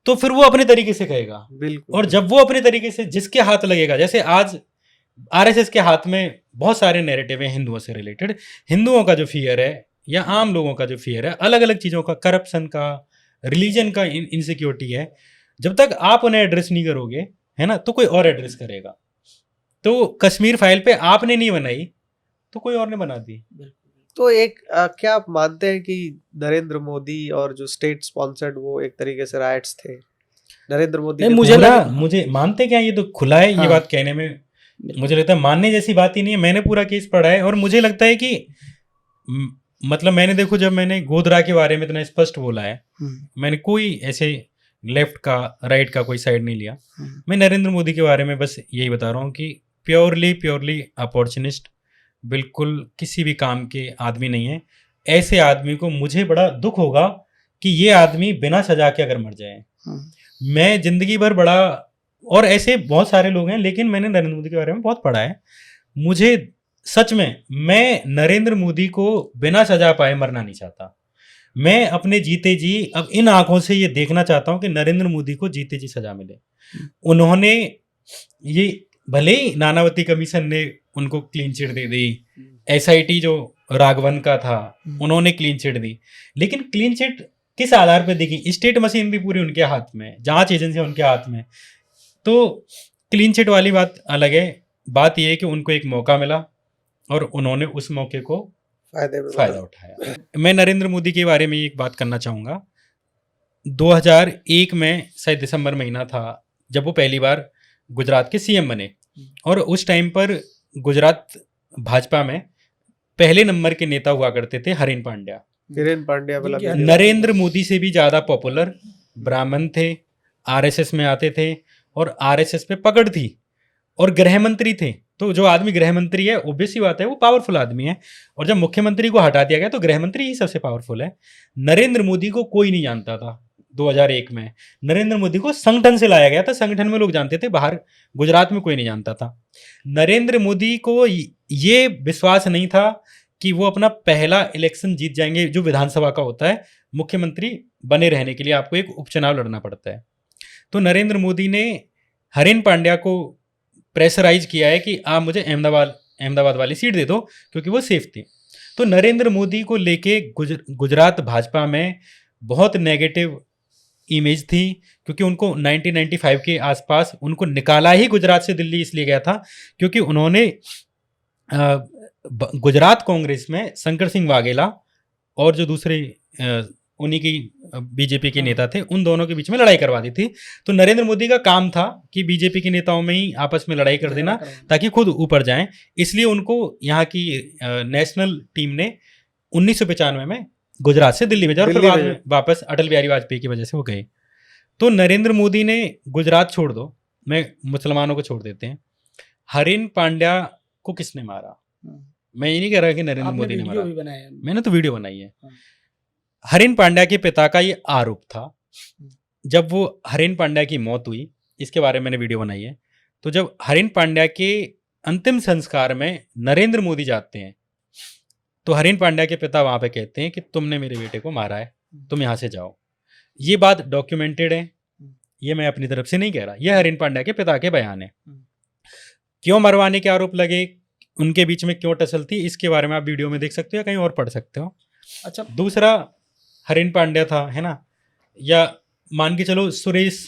तो फिर वो अपने तरीके से कहेगा।
बिल्कुल।
और जब वो अपने तरीके से जिसके हाथ लगेगा, जैसे आज आरएसएस के हाथ में बहुत सारे नैरेटिव हैं हिंदुओं से रिलेटेड, हिंदुओं का जो फियर है या आम लोगों का जो फियर है, अलग अलग चीज़ों का, करप्शन का, रिलीजन का इनसिक्योरिटी है, जब तक आप उन्हें एड्रेस नहीं करोगे, है ना, तो कोई और एड्रेस करेगा। तो कश्मीर फाइल पे आपने नहीं बनाई तो कोई और ने बना दी।
तो एक क्या आप मानते हैं कि नरेंद्र मोदी और जो स्टेट स्पॉन्सर्ड वो एक तरीके से राइट्स थे? नरेंद्र मोदी
नहीं,
ने
मुझे
पूरा
लगा-
मुझे मानते क्या, ये तो खुला है, ये
हाँ।
बात कहने में मुझे लगता है मानने जैसी बात ही नहीं है। मैंने पूरा केस पढ़ा है और मुझे लगता है कि मतलब मैंने देखो, जब मैंने गोधरा के बारे में इतना स्पष्ट बोला है, मैंने कोई ऐसे लेफ्ट का राइट का कोई साइड नहीं लिया। मैं नरेंद्र मोदी के बारे में बस यही बता रहा हूँ कि प्योरली अपॉर्चुनिस्ट, बिल्कुल किसी भी काम के आदमी नहीं है। ऐसे आदमी को मुझे बड़ा दुख होगा कि ये आदमी बिना सजा के अगर मर जाए। मैं जिंदगी भर बड़ा, और ऐसे बहुत सारे लोग हैं, लेकिन मैंने नरेंद्र मोदी के बारे में बहुत पढ़ा है। मुझे सच में, मैं नरेंद्र मोदी को बिना सजा पाए मरना नहीं चाहता। मैं अपने जीते जी अब इन आंखों से ये देखना चाहता हूं कि नरेंद्र मोदी को जीते जी सजा मिले। उन्होंने ये, भले ही नानावती कमीशन ने उनको क्लीन चिट दे दी, एसआईटी जो राघवन का था उन्होंने क्लीन चिट दी, लेकिन क्लीन चिट किस आधार पर देखी? स्टेट मशीनरी पूरी उनके हाथ में, जांच एजेंसी उनके हाथ में। तो क्लीन चिट वाली बात अलग है। बात यह है कि उनको एक मौका मिला और उन्होंने उस मौके को फायदा उठाया। मैं नरेंद्र मोदी के बारे में एक बात करना चाहूँगा। 2001 में शायद दिसंबर महीना था जब वो पहली बार गुजरात के सीएम बने, और उस टाइम पर गुजरात भाजपा में पहले नंबर के नेता हुआ करते थे हिरेन पांड्या। नरेंद्र मोदी से भी ज़्यादा पॉपुलर, ब्राह्मण थे, आरएसएस में आते थे और आरएसएस पे पकड़ थी, और गृह मंत्री थे। तो जो आदमी गृह मंत्री है, ऑब्वियस सी बात है वो पावरफुल आदमी है, और जब मुख्यमंत्री को हटा दिया गया तो गृह मंत्री ही सबसे पावरफुल है। नरेंद्र मोदी को कोई नहीं जानता था 2001 में। नरेंद्र मोदी को संगठन से लाया गया था, संगठन में लोग जानते थे, बाहर गुजरात में कोई नहीं जानता था। नरेंद्र मोदी को ये विश्वास नहीं था कि वो अपना पहला इलेक्शन जीत जाएंगे, जो विधानसभा का होता है। मुख्यमंत्री बने रहने के लिए आपको एक उपचुनाव लड़ना पड़ता है। तो नरेंद्र मोदी ने हिरेन पांड्या को प्रेशराइज किया है कि आप मुझे अहमदाबाद वाली सीट दे दो, क्योंकि वो सेफ थी। तो नरेंद्र मोदी को लेके गुजरात भाजपा में बहुत नेगेटिव इमेज थी, क्योंकि उनको 1995 के आसपास उनको निकाला ही गुजरात से दिल्ली इसलिए गया था क्योंकि उन्होंने गुजरात कांग्रेस में शंकर सिंह वाघेला और जो दूसरे उन्हीं की बीजेपी के नेता थे, उन दोनों के बीच में लड़ाई करवा दी थी। तो नरेंद्र मोदी का काम था कि बीजेपी के नेताओं में ही आपस में लड़ाई कर देना ताकि खुद ऊपर जाएं। इसलिए उनको यहाँ की नेशनल टीम ने 1995 में गुजरात से दिल्ली भेजा, और फिर बाद में वापस अटल बिहारी वाजपेयी की वजह से वो गए। तो नरेंद्र मोदी ने गुजरात छोड़ दो, मैं मुसलमानों को छोड़ देते हैं, हिरेन पांड्या को किसने मारा? मैं ये नहीं कह रहा कि नरेंद्र मोदी ने मारा, मैंने तो वीडियो बनाई है। हिरेन पांड्या के पिता का ये आरोप था। जब वो हिरेन पांड्या की मौत हुई, इसके बारे में मैंने वीडियो बनाई है, तो जब हिरेन पांड्या के अंतिम संस्कार में नरेंद्र मोदी जाते हैं तो हिरेन पांड्या के पिता वहां पे कहते हैं कि तुमने मेरे बेटे को मारा है, तुम यहाँ से जाओ। ये बात डॉक्यूमेंटेड है, ये मैं अपनी तरफ से नहीं कह रहा, यह हिरेन पांड्या के पिता के बयान है। क्यों मरवाने के आरोप लगे, उनके बीच में क्यों टसल थी, इसके बारे में आप वीडियो में देख सकते हो या कहीं और पढ़ सकते हो। अच्छा, दूसरा हिरेन पांड्या था, है ना, या मान के चलो सुरेश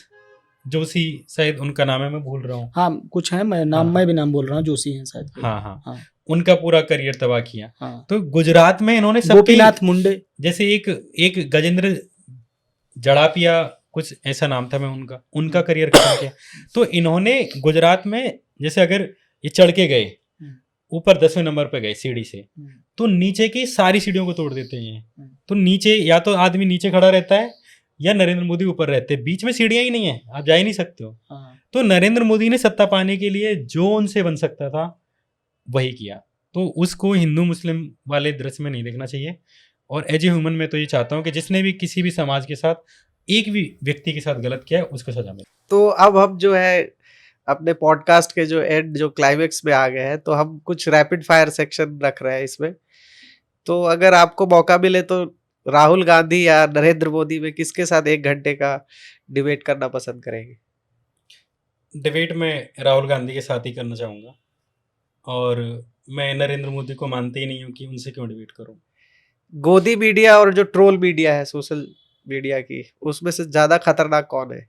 जोशी, शायद उनका नाम है, मैं भूल रहा हूँ।
हाँ, कुछ है, मैं भी नाम बोल रहा हूँ, जोशी हैं शायद।
हाँ, उनका पूरा करियर तबाह किया। तो गुजरात में इन्होंने
गोपीनाथ मुंडे
जैसे एक गजेंद्र जड़ापिया, कुछ ऐसा नाम था, मैं उनका करियर खत्म किया। तो इन्होंने गुजरात में, जैसे अगर ये चढ़ के गए ऊपर 10वें नंबर पे गए सीढ़ी से, तो नीचे की सारी सीढ़ियों को तोड़ देते हैं। तो नीचे या तो आदमी नीचे खड़ा रहता है या नरेंद्र मोदी ऊपर रहते हैं, बीच में सीढ़ियां ही नहीं है, आप जा ही नहीं सकते हो। तो नरेंद्र मोदी ने सत्ता पाने के लिए जो उनसे बन सकता था वही किया। तो उसको हिंदू मुस्लिम वाले दृश्य में नहीं देखना चाहिए। और एज ए ह्यूमन मैं तो ये चाहता हूँ कि जिसने भी किसी भी समाज के साथ, एक भी व्यक्ति के साथ गलत किया है, उसको सजा मिले।
तो अब हम जो है अपने पॉडकास्ट के जो क्लाइमेक्स में आ गए हैं, तो हम कुछ रैपिड फायर सेक्शन रख रहे हैं इसमें। तो अगर आपको मौका मिले तो राहुल गांधी या नरेंद्र मोदी में किसके साथ 1 घंटे का डिबेट करना पसंद करेंगे?
डिबेट में राहुल गांधी के साथ ही करना चाहूँगा, और मैं नरेंद्र मोदी को मानते ही नहीं हूँ कि उनसे क्यों डिबेट करूँ।
गोदी मीडिया और जो ट्रोल मीडिया है सोशल मीडिया की, उसमें से ज्यादा खतरनाक कौन है?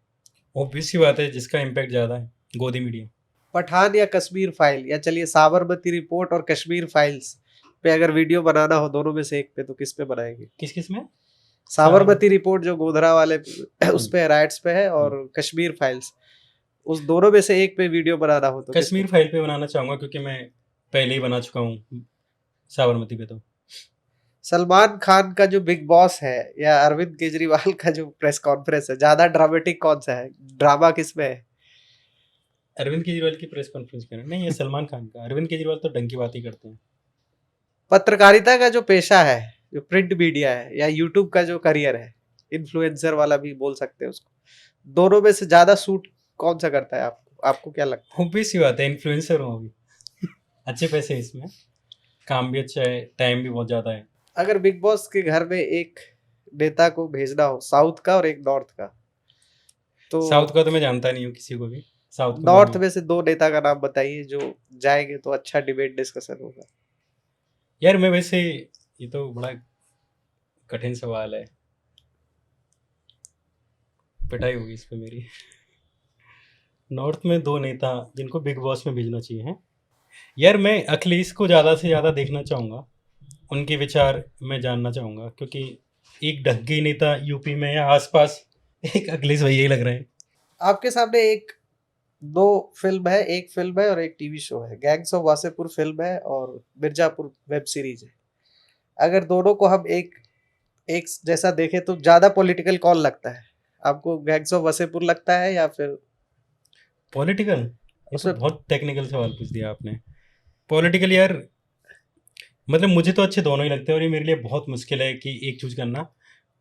ऑब्वियस सी बात है, जिसका इम्पैक्ट ज़्यादा है गोदी मीडिया।
पठान या कश्मीर फाइल, या चलिए साबरमती रिपोर्ट और कश्मीर फाइल्स पे अगर वीडियो बनाना हो दोनों में से एक पे, तो किस पे बनाएंगे?
किस किस में?
साबरमती रिपोर्ट जो गोधरा वाले उस पे राइट्स पे है, और कश्मीर फाइल्स, उस दोनों में से एक पे वीडियो बनाना हो तो
कश्मीर फाइल पे बनाना चाहूँगा, क्योंकि मैं पहले ही बना चुका हूँ साबरमती पे। तो
सलमान खान का जो बिग बॉस है या अरविंद केजरीवाल का जो प्रेस कॉन्फ्रेंस है, ज्यादा ड्रामेटिक कौन सा है? ड्रामा किसमें है?
अरविंद केजरीवाल की प्रेस कॉन्फ्रेंस पे नहीं, ये सलमान खान का। अरविंद केजरीवाल तो डंकी बात ही करते हैं।
पत्रकारिता का जो पेशा है, जो प्रिंट मीडिया है, या यूट्यूब का जो करियर है, इन्फ्लुएंसर वाला भी बोल सकते हैं उसको, दोनों में से ज्यादा सूट कौन सा करता है आपको? आपको क्या लगता है?
ऑब्वियस सी बात है, इन्फ्लुएंसर हूँ अभी। अच्छे पैसे हैं इसमें, काम भी अच्छा है, टाइम भी बहुत ज़्यादा है।
अगर बिग बॉस के घर में एक नेता को भेजना हो, साउथ का और एक नॉर्थ का, तो
साउथ का तो मैं जानता नहीं हूँ किसी को भी। साउथ का
नॉर्थ में से 2 नेता का नाम बताइए जो जाएंगे तो अच्छा डिबेट डिस्कशन होगा।
यार मैं वैसे, ये तो बड़ा कठिन सवाल है, पिटाई होगी इस पे मेरी। नॉर्थ में 2 नेता जिनको बिग बॉस में भेजना चाहिए हैं, यार मैं अखिलेश को ज़्यादा से ज़्यादा देखना चाहूँगा, उनके विचार मैं जानना चाहूँगा, क्योंकि एक ढंगी नेता यूपी में या आसपास एक अखिलेश भैया ही लग रहे हैं।
आपके सामने 2 फिल्म है, एक फिल्म है और एक टीवी शो है। गैंग्स ऑफ वासेपुर फिल्म है और मिर्जापुर वेब सीरीज है। अगर दोनों को हम एक जैसा देखें तो ज्यादा पॉलिटिकल कौन लगता है आपको? गैंग्स ऑफ वासेपुर लगता है या फिर
पॉलिटिकल? ये तो
उसमें
बहुत टेक्निकल सवाल पूछ दिया आपने। पॉलिटिकल यार, मतलब मुझे तो अच्छे दोनों ही लगते हैं, और ये मेरे लिए बहुत मुश्किल है कि एक चूज करना,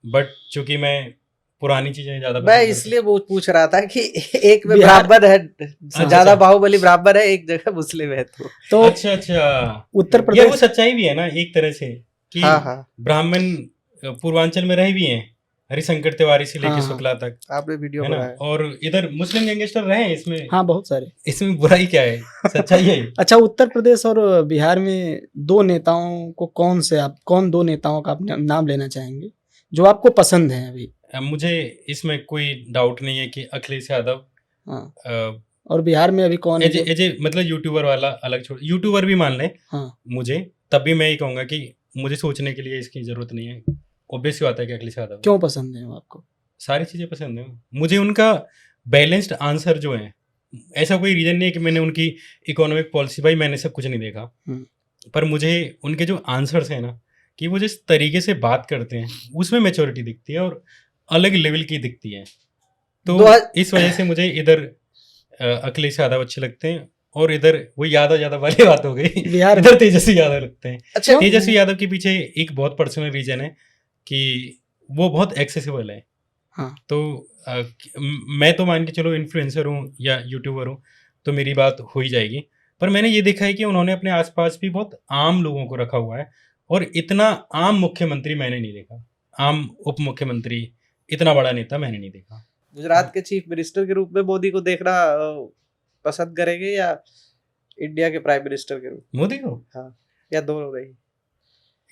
बट चूंकि मैं पुरानी चीजें ज्यादा
मैं इसलिए वो पूछ रहा था कि एक में
बिहार-
ब्राह्मण है, ज्यादा बाहुबली ब्राह्मण है, एक जगह मुस्लिम है, तो
अच्छा
उत्तर
यार वो
प्रदेश
सच्चाई भी है ना एक तरह से कि
हाँ हाँ
ब्राह्मण पूर्वांचल में रहे भी हैं, हरिशंकर तिवारी से लेके
हाँ।
शुक्ला तक,
आपने वीडियो
है ना,
बनाया।
और इधर मुस्लिम गैंगस्टर रहे हैं इसमें।
हाँ बहुत सारे।
इसमें बुराई क्या है, सच्चाई है।
अच्छा, उत्तर प्रदेश और बिहार में 2 नेताओं को कौन 2 नेताओं का आप नाम लेना चाहेंगे जो आपको पसंद है अभी?
मुझे इसमें कोई डाउट नहीं है कि अखिलेश यादव,
हाँ। और बिहार में अभी कौन है
एजे मतलब यूट्यूबर वाला अलग छोड़, यूट्यूबर भी मान लें
हाँ।
मुझे, तब भी मैं ये कहूँगा कि मुझे सोचने के लिए इसकी जरूरत नहीं है। ऑब्वियस सी बात है कि अखिलेश यादव।
क्यों पसंद है वो आपको?
सारी चीज़ें पसंद है मुझे, उनका बैलेंस्ड आंसर जो है, ऐसा कोई रीज़न नहीं है कि मैंने उनकी इकोनॉमिक पॉलिसी, भाई मैंने सब कुछ नहीं देखा, पर मुझे उनके जो आंसर्स हैं ना, कि वो जिस तरीके से बात करते हैं उसमें मैच्योरिटी दिखती है और अलग लेवल की दिखती है। तो इस वजह से मुझे इधर अखिलेश यादव अच्छे लगते हैं, और इधर वो यादव वाली बात हो गई, इधर तेजस्वी यादव लगते हैं।
अच्छा,
तेजस्वी यादव के पीछे एक बहुत पर्सनल रीजन है कि वो बहुत एक्सेसिबल है।
हाँ।
तो मैं तो मान के चलो इन्फ्लुएंसर हूँ या यूट्यूबर हूँ, तो मेरी बात हो ही जाएगी, पर मैंने ये देखा है कि उन्होंने अपने आसपास भी बहुत आम लोगों को रखा हुआ है, और इतना आम मुख्यमंत्री मैंने नहीं देखा, आम उप मुख्यमंत्री, इतना बड़ा नेता मैंने नहीं देखा।
गुजरात के चीफ मिनिस्टर के रूप में मोदी को देखना पसंद करेंगे या इंडिया के प्राइम मिनिस्टर के रूप?
मोदी को?
हाँ, या दोनों नहीं?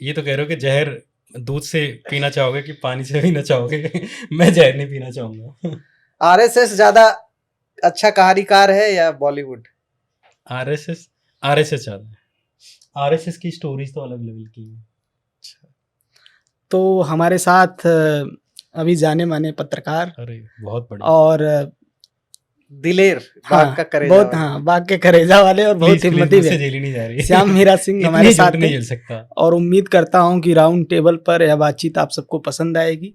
ये तो कह रहे हो कि जहर दूध से पीना चाहोगे कि पानी से पीना चाहोगे? मैं जहर नहीं पीना चाहूंगा।
आरएसएस ज्यादा अच्छा कहानीकार है या बॉलीवुड?
आरएसएस ज्यादा है। आरएसएस की स्टोरीज तो अलग लेवल की है।
तो हमारे साथ अभी जाने माने पत्रकार,
अरे बहुत बढ़िया,
और
दिलेर, बाघ का करेजा
बहुत,
वाले।
हाँ, बाघ के करेजा वाले और बहुत हिम्मती भी
जेली नहीं जा रही।
श्याम मीरा सिंह हमारे साथ
नहीं झेल सकता।
और उम्मीद करता हूं कि राउंड टेबल पर यह बातचीत आप सबको पसंद आएगी,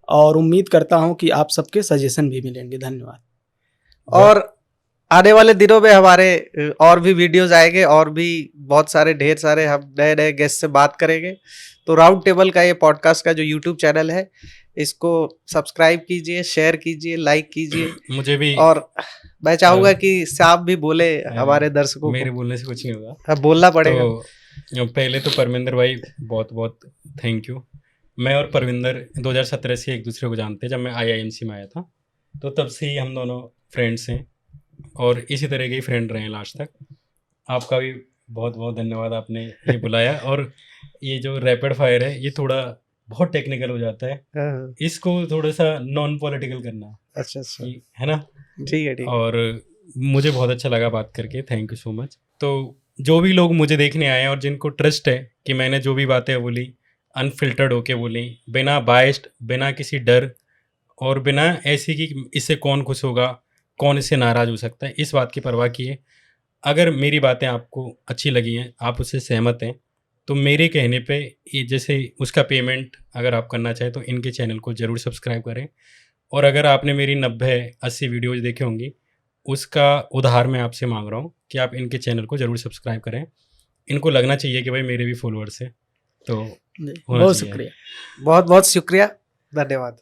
और उम्मीद करता हूं कि आप सबके सजेशन भी मिलेंगे। धन्यवाद।
और आने वाले दिनों में हमारे और भी वीडियोस आएंगे, और भी बहुत सारे ढेर सारे हम नए गेस्ट से बात करेंगे। तो राउंड टेबल का ये पॉडकास्ट का जो यूट्यूब चैनल है, इसको सब्सक्राइब कीजिए, शेयर कीजिए, लाइक कीजिए।
मुझे भी,
और मैं चाहूंगा कि श्याम भी बोले हमारे दर्शकों
मेरे
को।
बोलने से कुछ नहीं होगा।
हाँ, बोलना पड़ेगा।
तो पहले तो परमिंदर भाई बहुत बहुत थैंक यू मैं और परविंदर 2017 से एक दूसरे को जानते हैं, जब मैं IIMC में आया था, तो तब से ही हम दोनों फ्रेंड्स हैं और इसी तरह के ही फ्रेंड रहे हैं लास्ट तक। आपका भी बहुत बहुत धन्यवाद, आपने ये बुलाया। और ये जो रैपिड फायर है ये थोड़ा बहुत टेक्निकल हो जाता है,
हाँ,
इसको थोड़ा सा नॉन पॉलिटिकल करना
अच्छा अच्छा,
है ना।
ठीक है ठीक है।
और मुझे बहुत अच्छा लगा बात करके, थैंक यू सो मच। तो जो भी लोग मुझे देखने आए और जिनको ट्रस्ट है कि मैंने जो भी बातें बोली अनफिल्टर्ड होके बोली, बिना बाइस्ड, बिना किसी डर और बिना ऐसी कि इससे कौन खुश होगा, कौन इससे नाराज़ हो सकता है, इस बात की परवाह किए अगर मेरी बातें आपको अच्छी लगी हैं, आप उससे सहमत हैं, तो मेरे कहने पे ये जैसे उसका पेमेंट अगर आप करना चाहें तो इनके चैनल को ज़रूर सब्सक्राइब करें। और अगर आपने मेरी 90-80 वीडियोज़ देखे होंगी, उसका उधार मैं आपसे मांग रहा हूँ कि आप इनके चैनल को ज़रूर सब्सक्राइब करें। इनको लगना चाहिए कि भाई मेरे भी फॉलोअर्स हैं, तो होना
बहुत
चाहिए।
शुक्रिया।
बहुत बहुत शुक्रिया, धन्यवाद।